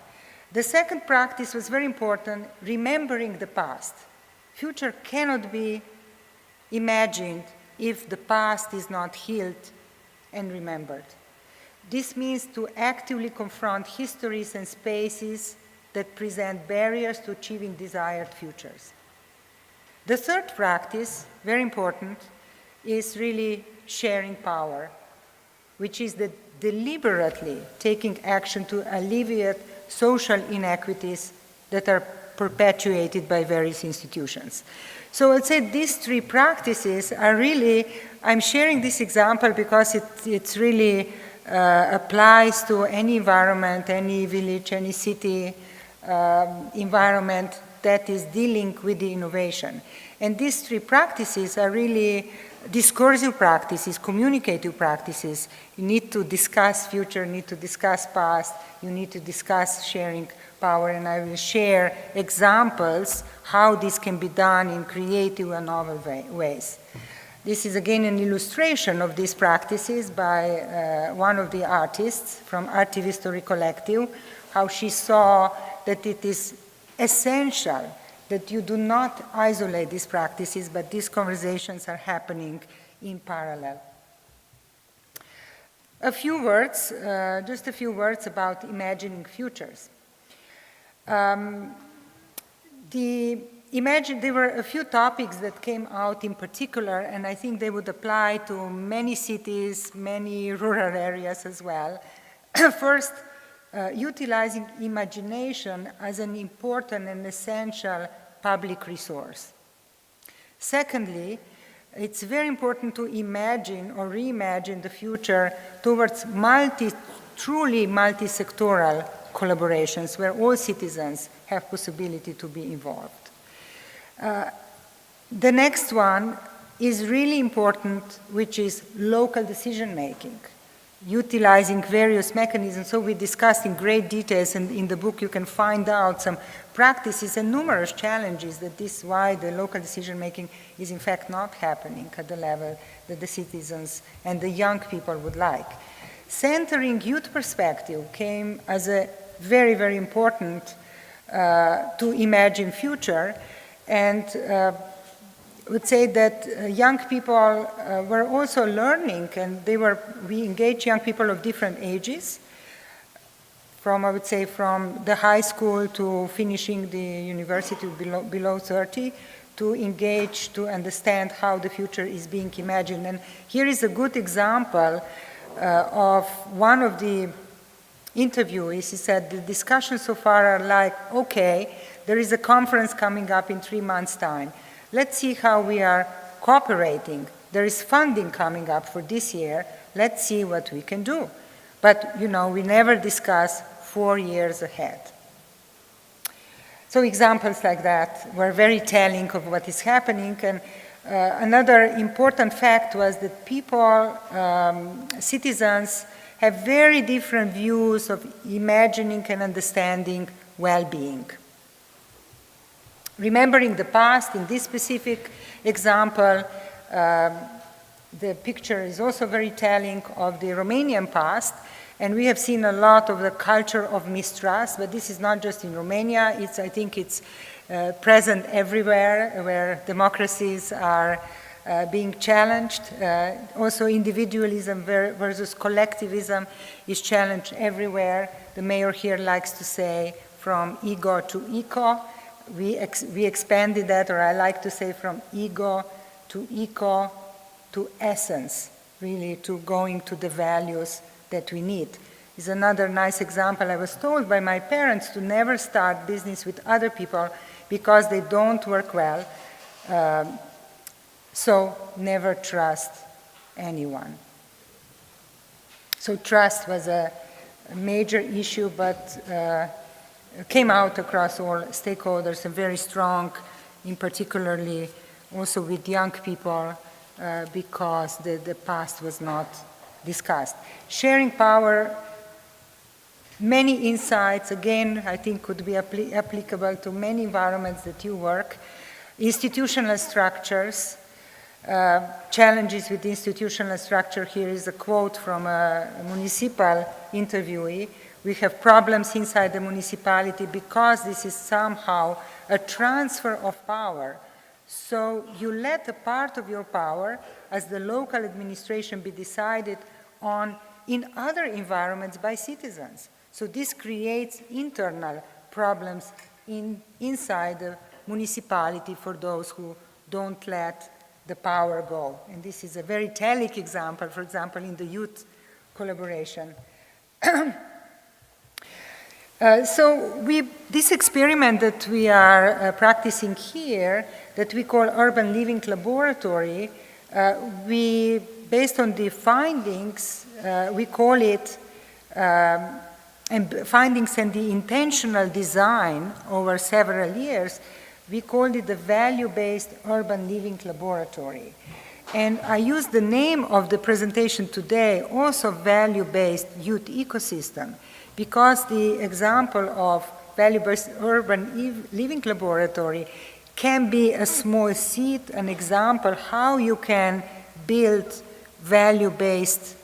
The second practice was very important, remembering the past. Future cannot be imagined if the past is not healed and remembered. This means to actively confront histories and spaces that present barriers to achieving desired futures. The third practice, very important, is really sharing power, which is the deliberately taking action to alleviate social inequities that are perpetuated by various institutions. So I'd say these three practices are really, I'm sharing this example because it's really applies to any environment, any village, any city environment that is dealing with the innovation. And these three practices are really discursive practices, communicative practices. You need to discuss future, you need to discuss past, you need to discuss sharing power, and I will share examples how this can be done in creative and novel ways. This is again an illustration of these practices by one of the artists from Artivistory Collective, how she saw that it is essential that you do not isolate these practices, but these conversations are happening in parallel. A few words, just a few words about imagining futures. There were a few topics that came out in particular, and I think they would apply to many cities, many rural areas as well. First, utilizing imagination as an important and essential public resource. Secondly, it's very important to imagine or reimagine the future towards truly multi-sectoral collaborations where all citizens have possibility to be involved. The next one is really important, which is local decision-making, utilizing various mechanisms. So we discussed in great details, and in the book you can find out some practices and numerous challenges that this is why the local decision-making is in fact not happening at the level that the citizens and the young people would like. Centering youth perspective came as a very, very important to imagine future, and I would say that young people were also learning, and we engaged young people of different ages, from, I would say, from the high school to finishing the university below 30, to engage, to understand how the future is being imagined. And here is a good example of one of the interviewees. He said, the discussions so far are like, okay, there is a conference coming up in 3 months' time. Let's see how we are cooperating. There is funding coming up for this year. Let's see what we can do. But, you know, we never discuss 4 years ahead. So examples like that were very telling of what is happening. And another important fact was that people, citizens, have very different views of imagining and understanding well-being. Remembering the past, in this specific example, the picture is also very telling of the Romanian past, and we have seen a lot of the culture of mistrust, but this is not just in Romania, I think it's present everywhere, where democracies are being challenged. Also individualism versus collectivism is challenged everywhere. The mayor here likes to say from ego to eco. We expanded that, or I like to say from ego to eco to essence, really to going to the values that we need. Is another nice example. I was told by my parents to never start business with other people because they don't work well. So never trust anyone. So trust was a major issue, but came out across all stakeholders and very strong, in particularly also with young people, because the past was not discussed. Sharing power, many insights, again, I think could be applicable to many environments that you work. Institutional structures, challenges with institutional structure. Here is a quote from a municipal interviewee. We have problems inside the municipality because this is somehow a transfer of power. So you let a part of your power as the local administration be decided on in other environments by citizens. So this creates internal problems inside the municipality for those who don't let the power go. And this is a very telling example, for example, in the youth collaboration. This experiment that we are practicing here, that we call Urban Living Laboratory, based on the findings, we call it findings and the intentional design over several years, we called it the Value-Based Urban Living Laboratory. And I use the name of the presentation today, also Value-Based Youth Ecosystem, because the example of Value-Based Urban Living Laboratory can be a small seed, an example how you can build value-based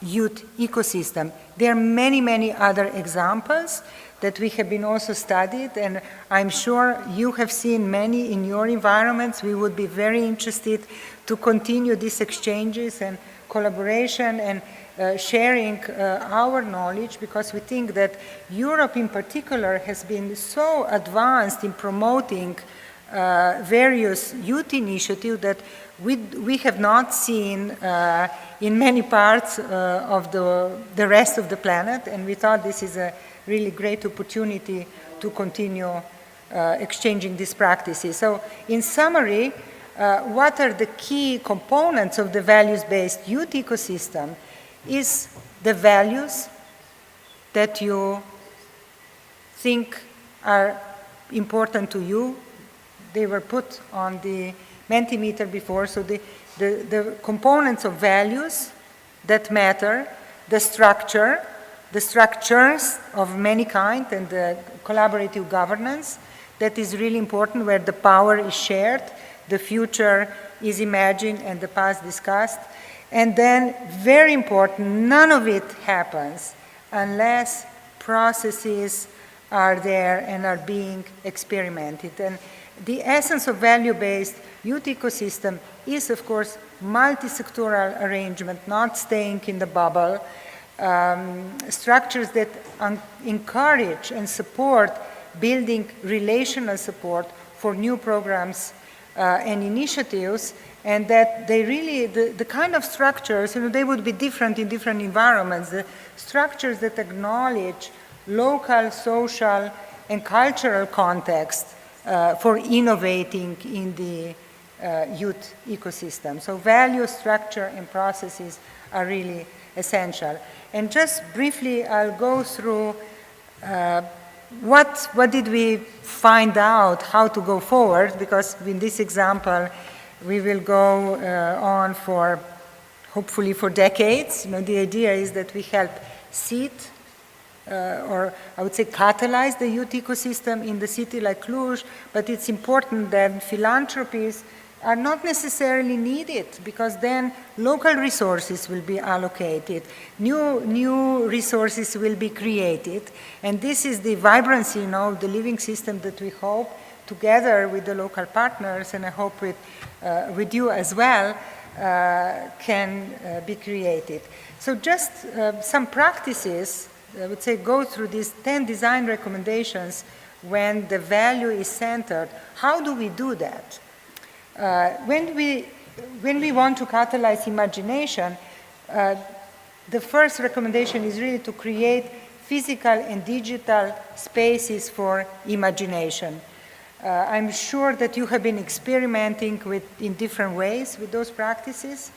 youth ecosystem. There are many, many other examples that we have been also studied, and I'm sure you have seen many in your environments. We would be very interested to continue these exchanges and collaboration and sharing our knowledge, because we think that Europe in particular has been so advanced in promoting various youth initiatives that we have not seen in many parts of the rest of the planet, and we thought this is a really great opportunity to continue exchanging these practices. So in summary, what are the key components of the values-based youth ecosystem is the values that you think are important to you. They were put on the Mentimeter before, so the components of values that matter, the structures of many kind, and the collaborative governance that is really important, where the power is shared, the future is imagined, and the past discussed. And then, very important, none of it happens unless processes are there and are being experimented. And the essence of value-based youth ecosystem is, of course, multi-sectoral arrangement, not staying in the bubble, structures that encourage and support building relational support for new programs and initiatives, and that they really, the kind of structures, they would be different in different environments, the structures that acknowledge local, social, and cultural context for innovating in the youth ecosystem. So value, structure, and processes are really essential. And just briefly, I'll go through what did we find out, how to go forward, because in this example, we will go on for, hopefully for decades. The idea is that we help seed, or I would say catalyze the youth ecosystem in the city like Cluj, but it's important that philanthropies are not necessarily needed, because then local resources will be allocated, new resources will be created, and this is the vibrancy, the living system that we hope together with the local partners, and I hope with you as well, can be created. So just some practices, I would say, go through these 10 design recommendations when the value is centered. How do we do that? When we want to catalyze imagination, the first recommendation is really to create physical and digital spaces for imagination. I'm sure that you have been experimenting in different ways with those practices.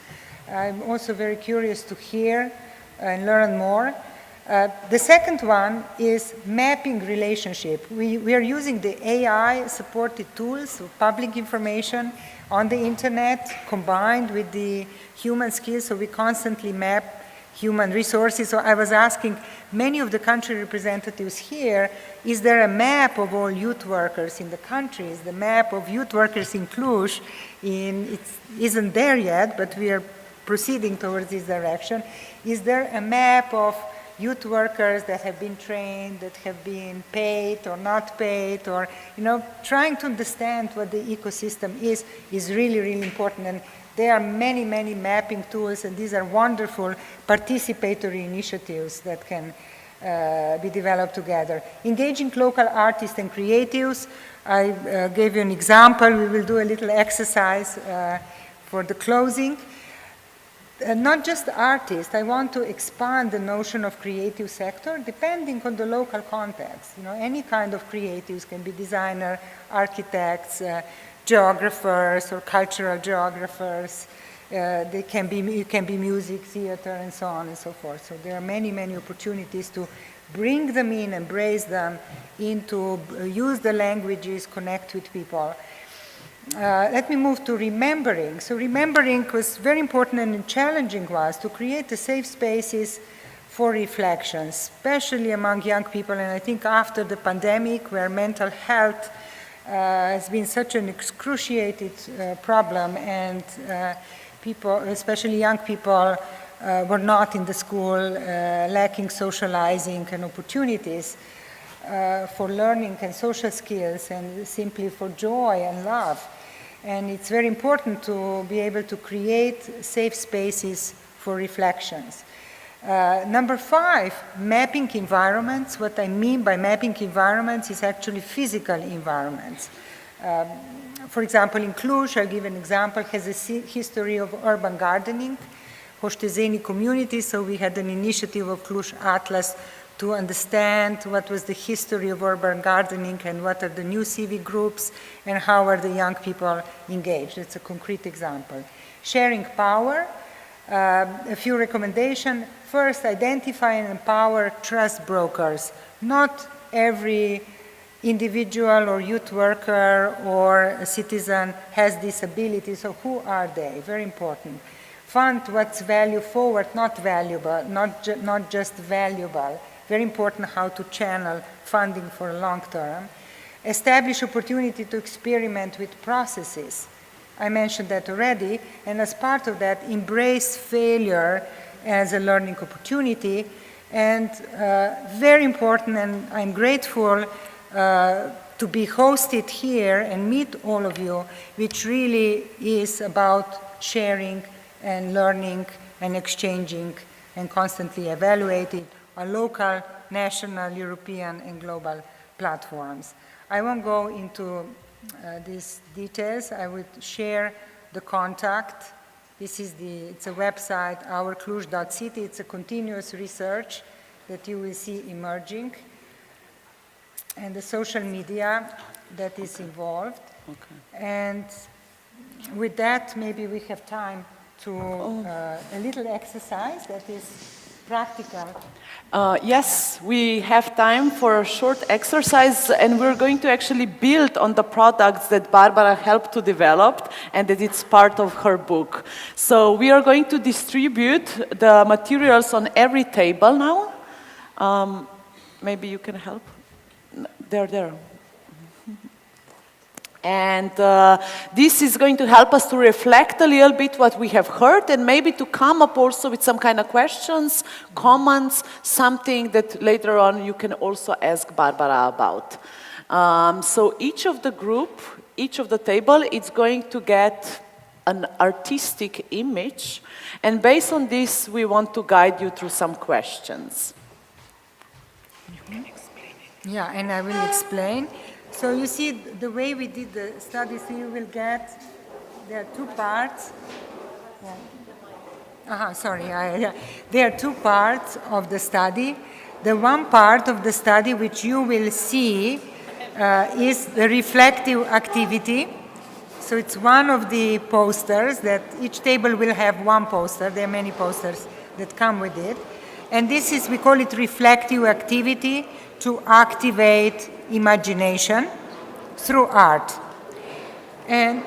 I'm also very curious to hear and learn more. The second one is mapping relationship. We are using the AI-supported tools of public information on the internet combined with the human skills, so we constantly map human resources. So I was asking many of the country representatives here, is there a map of all youth workers in the countries? The map of youth workers in Cluj it isn't there yet, but we are proceeding towards this direction. Is there a map of youth workers that have been trained, that have been paid or not paid, or, trying to understand what the ecosystem is really, really important. And there are many, many mapping tools, and these are wonderful participatory initiatives that can be developed together. Engaging local artists and creatives. I gave you an example. We will do a little exercise for the closing. Not just artists, I want to expand the notion of creative sector depending on the local context. Any kind of creatives can be designer, architects, geographers or cultural geographers. It can be music, theater, and so on and so forth. So there are many, many opportunities to bring them in, embrace them, use the languages, connect with people. Let me move to remembering. So remembering was very important, and challenging was to create the safe spaces for reflection, especially among young people. And I think after the pandemic, where mental health has been such an excruciating problem, and people, especially young people, were not in the school, lacking socializing and opportunities for learning and social skills, and simply for joy and love. And it's very important to be able to create safe spaces for reflections. Number 5, mapping environments. What I mean by mapping environments is actually physical environments. For example, in Cluj, I'll give an example, has a history of urban gardening, Hoștezeni community, so we had an initiative of Cluj Atlas to understand what was the history of urban gardening and what are the new civic groups and how are the young people engaged. It's a concrete example. Sharing power, a few recommendations. First, identify and empower trust brokers. Not every individual or youth worker or a citizen has this ability, so who are they? Very important. Fund what's value forward, not valuable, not just valuable. Very important how to channel funding for long term. Establish opportunity to experiment with processes. I mentioned that already, and as part of that, embrace failure as a learning opportunity. And very important, and I'm grateful to be hosted here and meet all of you, which really is about sharing and learning and exchanging and constantly evaluating our local, national, European, and global platforms. I won't go into these details. I would share the contact. It's a website, ourcluj.city. It's a continuous research that you will see emerging, and the social media that is involved. Okay. And with that, maybe we have time to a little exercise that is practical. Yes, we have time for a short exercise, and we're going to actually build on the products that Barbara helped to develop and that it's part of her book. So we are going to distribute the materials on every table now. Maybe you can help. There. And this is going to help us to reflect a little bit what we have heard, and maybe to come up also with some kind of questions, comments, something that later on you can also ask Barbara about. So each of the group, each of the table, is going to get an artistic image, and based on this, we want to guide you through some questions. Yeah, and I will explain. So you see, the way we did the study, so you will get, there are two parts. Sorry, yeah. There are two parts of the study. The one part of the study which you will see is the reflective activity. So it's one of the posters that each table will have one poster. There are many posters that come with it. And this is, we call it reflective activity to activate imagination through art. And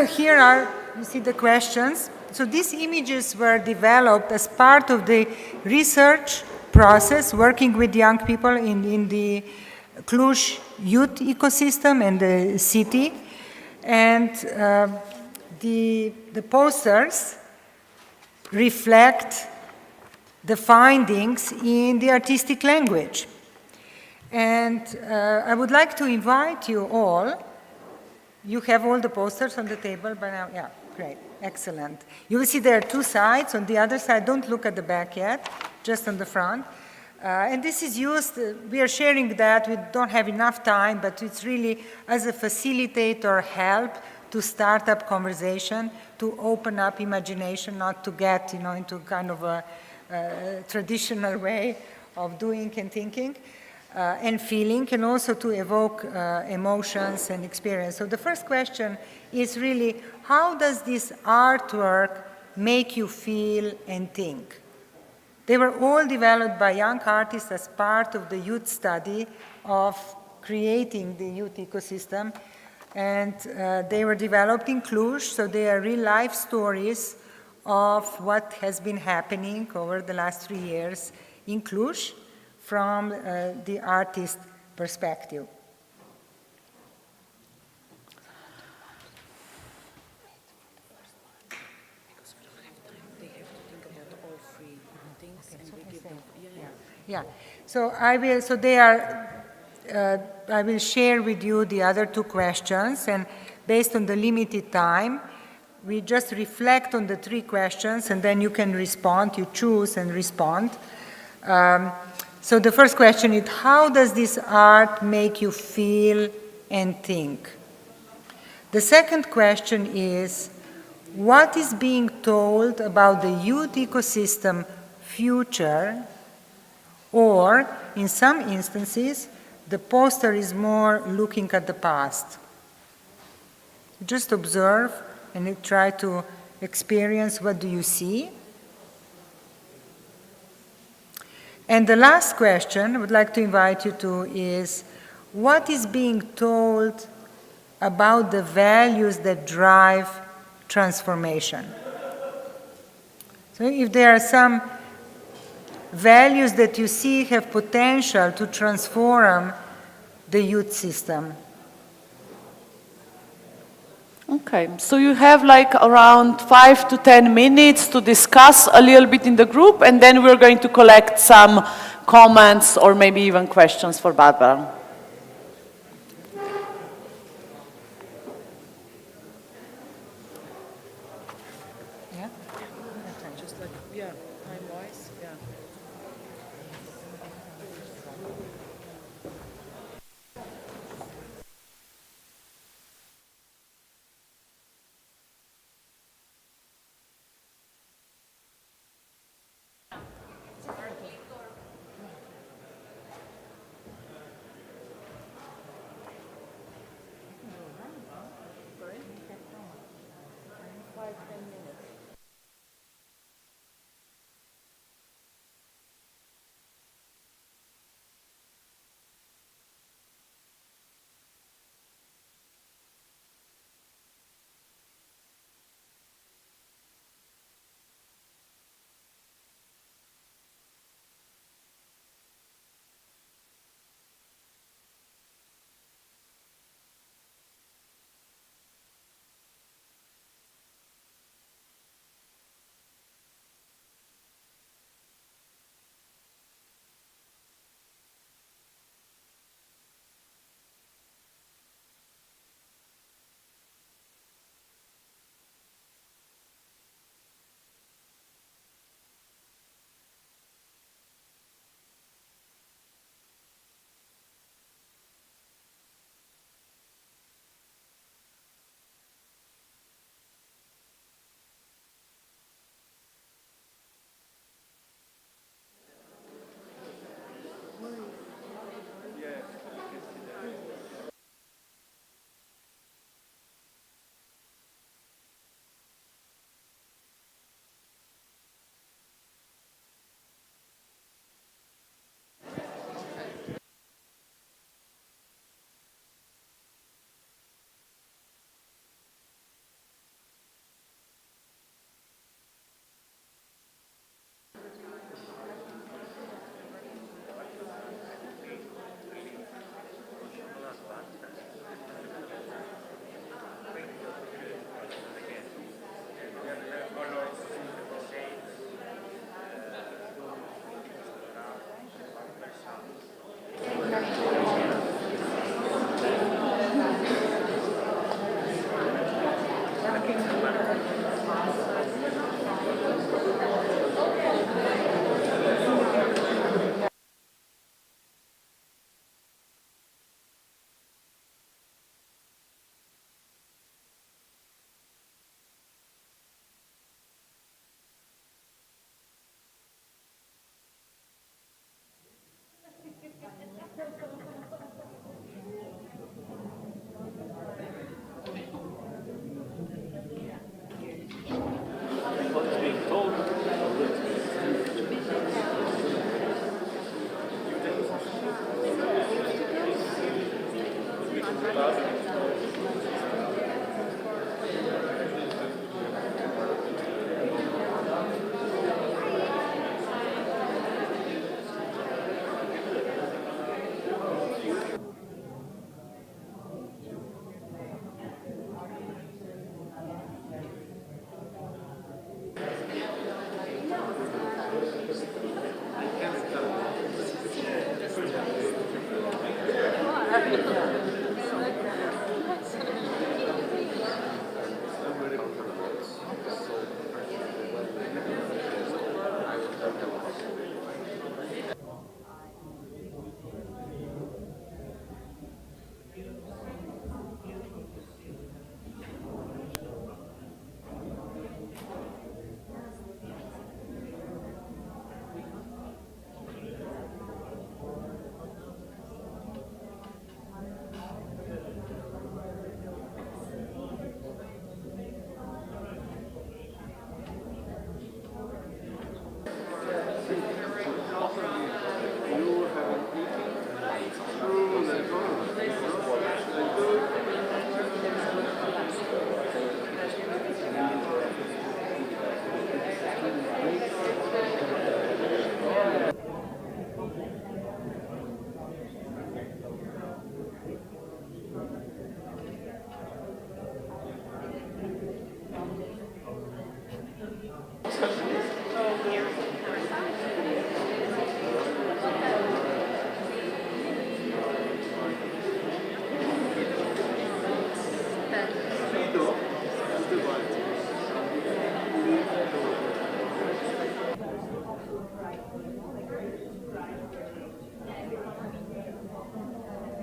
here are, you see the questions. So these images were developed as part of the research process, working with young people in the Cluj youth ecosystem and the city. And the posters reflect the findings in the artistic language. And I would like to invite you all. You have all the posters on the table by now? Yeah, great, excellent. You will see there are two sides. On the other side, don't look at the back yet, just on the front. And this is used, we are sharing that, we don't have enough time, but it's really as a facilitator help to start up conversation, to open up imagination, not to get into kind of a traditional way of doing and thinking. And feeling, and also to evoke emotions and experience. So the first question is really, how does this artwork make you feel and think? They were all developed by young artists as part of the youth study of creating the youth ecosystem. And they were developed in Cluj, so they are real-life stories of what has been happening over the last 3 years in Cluj, from the artist perspective. Yeah. So I will. So they are. I will share with you the other two questions, and based on the limited time, we just reflect on the three questions, and then you can respond. You choose and respond. So the first question is, how does this art make you feel and think? The second question is, what is being told about the youth ecosystem future? Or, in some instances, the poster is more looking at the past. Just observe and try to experience what do you see. And the last question I would like to invite you to is, what is being told about the values that drive transformation? So if there are some values that you see have potential to transform the youth system. Okay, so you have like around 5 to 10 minutes to discuss a little bit in the group, and then we're going to collect some comments or maybe even questions for Barbara. Yeah? Just like, yeah, my voice, yeah.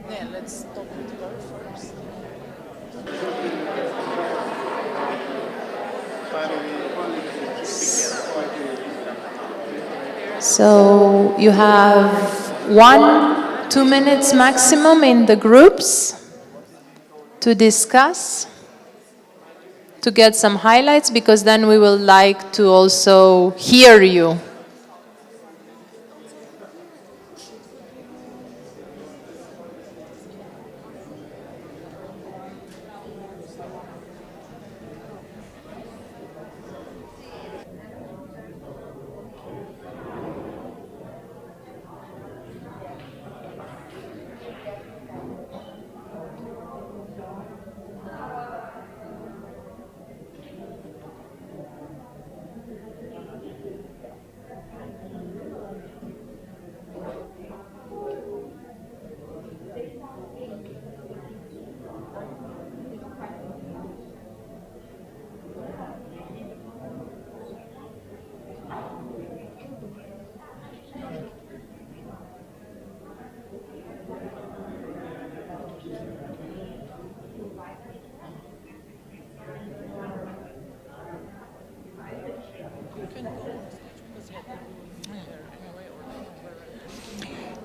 Yeah, let's talk with her first. So you have 1-2 minutes maximum in the groups to discuss, to get some highlights, because then we will like to also hear you.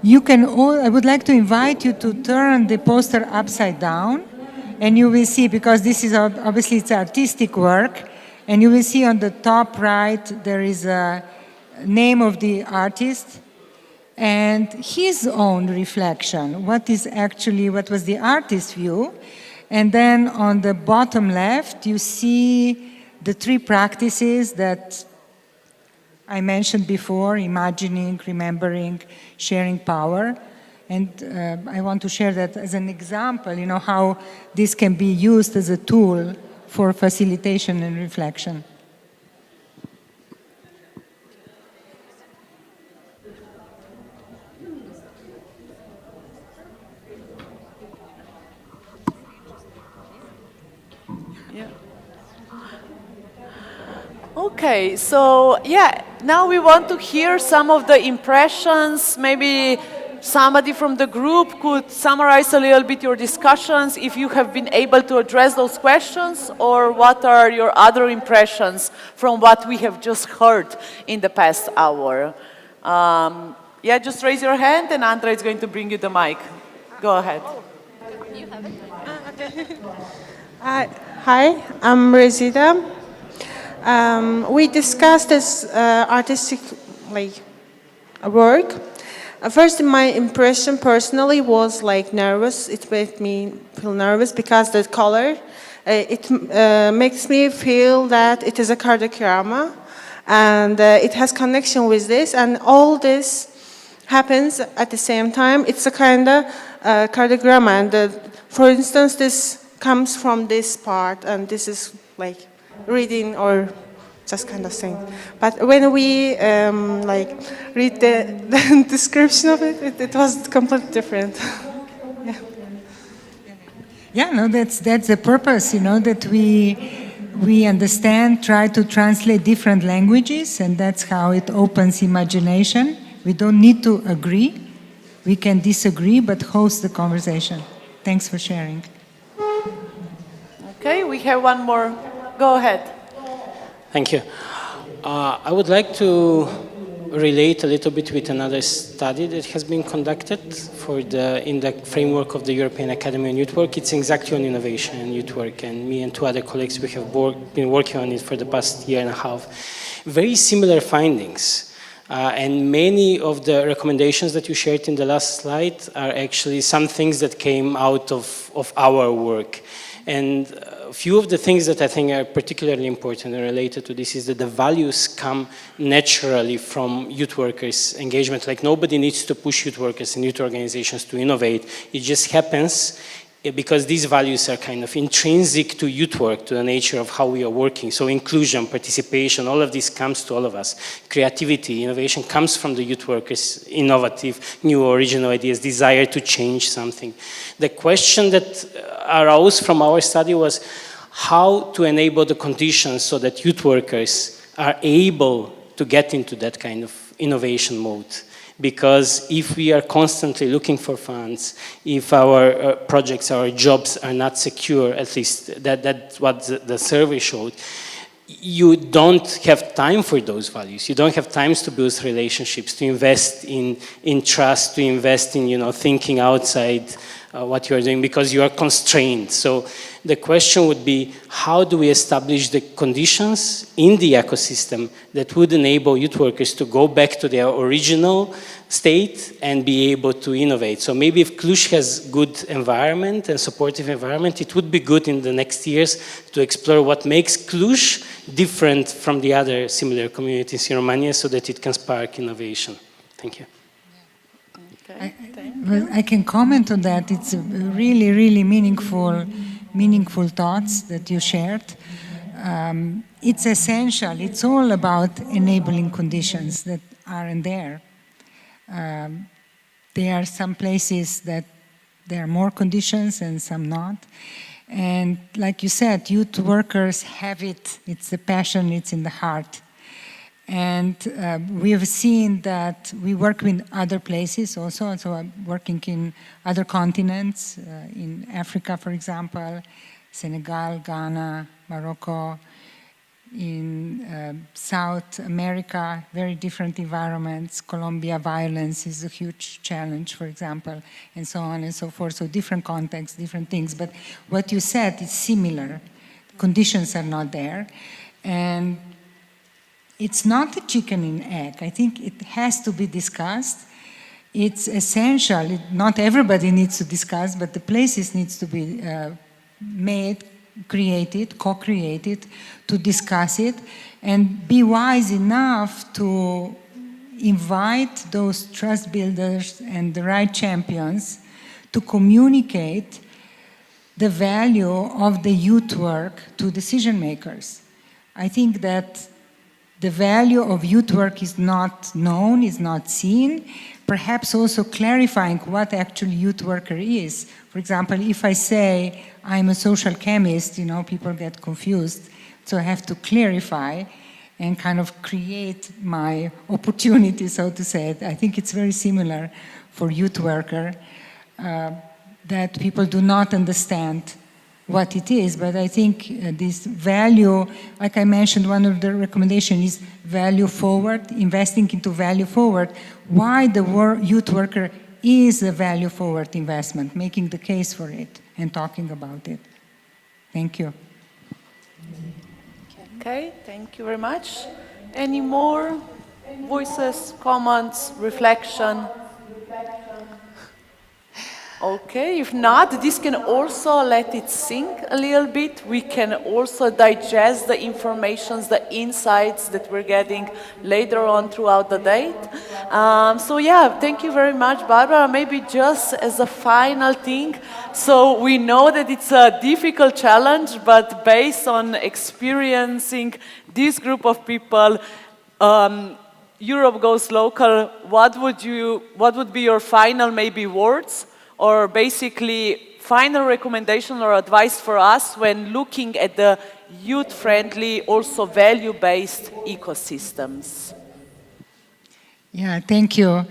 You can all, I would like to invite you to turn the poster upside down, and you will see, because this is obviously it's artistic work, and you will see on the top right there is a name of the artist and his own reflection. What was the artist's view? And then on the bottom left, you see the 3 practices that I mentioned before: imagining, remembering, sharing power. And I want to share that as an example, how this can be used as a tool for facilitation and reflection. Yeah. Okay, so yeah, now we want to hear some of the impressions. Maybe somebody from the group could summarize a little bit your discussions, if you have been able to address those questions, or what are your other impressions from what we have just heard in the past hour. Yeah, just raise your hand and Andrea is going to bring you the mic. Go ahead. You have it. Hi, I'm Resida. We discussed this artistic work. First, my impression personally was nervous. It made me feel nervous because the color, it makes me feel that it is a cardiograma, and it has connection with this, and all this happens at the same time. It's a kind of cardiograma, and for instance, this comes from this part, and this is reading or just kind of thing. But when we read the description of it, it was completely different. Yeah. Yeah, no, that's the purpose, you know, that we understand, try to translate different languages, and that's how it opens imagination. We don't need to agree. We can disagree, but host the conversation. Thanks for sharing. Okay, we have one more. Go ahead. Thank you. I would like to relate a little bit with another study that has been conducted in the framework of the European Academy on Youth Work. It's exactly on innovation and youth work, and me and two other colleagues, we have been working on it for the past year and a half. Very similar findings. And many of the recommendations that you shared in the last slide are actually some things that came out of our work. And a few of the things that I think are particularly important and related to this is that the values come naturally from youth workers' engagement. Like nobody needs to push youth workers and youth organizations to innovate. It just happens because these values are kind of intrinsic to youth work, to the nature of how we are working. So inclusion, participation, all of this comes to all of us. Creativity, innovation comes from the youth workers' innovative, new, original ideas, desire to change something. The question that arose from our study was how to enable the conditions so that youth workers are able to get into that kind of innovation mode. Because if we are constantly looking for funds, if our projects, our jobs are not secure, at least that's what the survey showed, you don't have time for those values. You don't have times to build relationships, to invest in trust, to invest in thinking outside what you are doing, because you are constrained. So the question would be, how do we establish the conditions in the ecosystem that would enable youth workers to go back to their original state and be able to innovate? So maybe if Cluj has good environment and supportive environment, it would be good in the next years to explore what makes Cluj different from the other similar communities in Romania so that it can spark innovation. Thank you. Okay, I can comment on that. It's a really, really meaningful thoughts that you shared. It's essential. It's all about enabling conditions that aren't there. There are some places that there are more conditions and some not. And like you said, youth workers have it. It's the passion, it's in the heart. And we have seen that we work with other places also. So I'm working in other continents, in Africa, for example, Senegal, Ghana, Morocco, in South America, very different environments. Colombia, violence is a huge challenge, for example, and so on and so forth. So different contexts, different things. But what you said is similar. Conditions are not there. And it's not a chicken and egg. I think it has to be discussed. It's essential. Not everybody needs to discuss, but the places needs to be made, created, co-created, to discuss it, and be wise enough to invite those trust builders and the right champions to communicate the value of the youth work to decision makers. I think that the value of youth work is not known, is not seen. Perhaps also clarifying what actually youth worker is. For example, if I say I'm a social chemist, people get confused. So I have to clarify and kind of create my opportunity, so to say. I think it's very similar for youth worker, that people do not understand what it is, but I think this value, like I mentioned, one of the recommendations is value forward, investing into value forward. Why the youth worker is a value forward investment, making the case for it and talking about it. Thank you. Okay, thank you very much. Any more voices, comments, reflection? Okay, if not, this can also let it sink a little bit. We can also digest the informations, the insights that we're getting later on throughout the day. So yeah, thank you very much, Barbara. Maybe just as a final thing, so we know that it's a difficult challenge, but based on experiencing this group of people, Europe Goes Local, what would be your final maybe words? Or basically final recommendation or advice for us when looking at the youth-friendly, also value-based ecosystems? Yeah, thank you.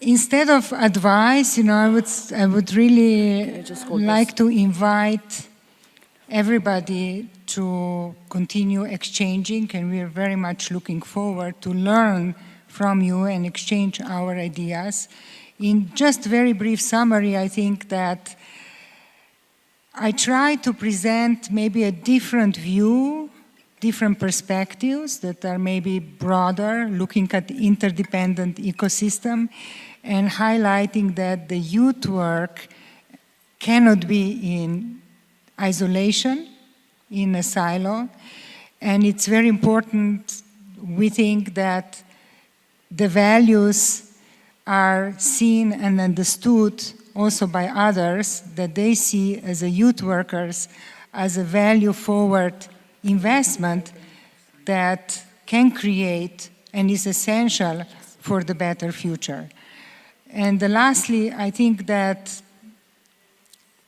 Instead of advice, I would really like to invite everybody to continue exchanging, and we are very much looking forward to learn from you and exchange our ideas. In just very brief summary, I think that I try to present maybe a different view, different perspectives that are maybe broader, looking at interdependent ecosystem and highlighting that the youth work cannot be in isolation, in a silo, and it's very important, we think, that the values are seen and understood also by others, that they see as a youth workers as a value forward investment that can create and is essential for the better future. And lastly, I think that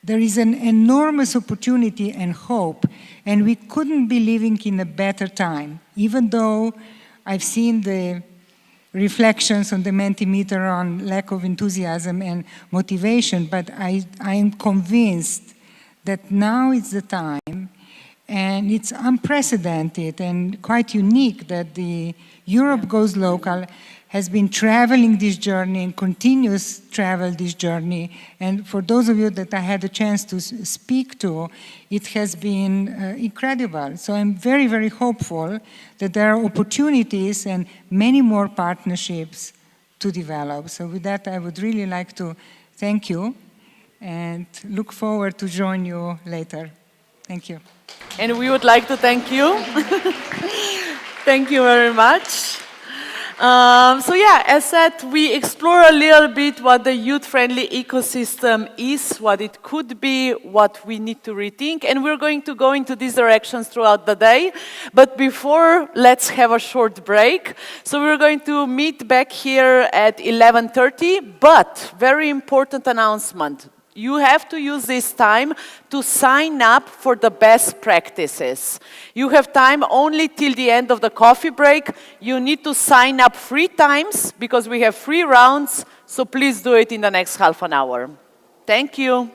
there is an enormous opportunity and hope, and we couldn't be living in a better time, even though I've seen the reflections on the Mentimeter on lack of enthusiasm and motivation, but I am convinced that now is the time, and it's unprecedented and quite unique that the Europe Goes Local has been traveling this journey and continues to travel this journey. And for those of you that I had a chance to speak to, it has been incredible. So I'm very, very hopeful that there are opportunities and many more partnerships to develop. So with that, I would really like to thank you and look forward to join you later. Thank you. And we would like to thank you. Thank you very much. So yeah, as said, we explore a little bit what the youth-friendly ecosystem is, what it could be, what we need to rethink, and we're going to go into these directions throughout the day. But before, let's have a short break. So we're going to meet back here at 11:30, but very important announcement. You have to use this time to sign up for the best practices. You have time only till the end of the coffee break. You need to sign up 3 times because we have 3 rounds, so please do it in the next half an hour. Thank you.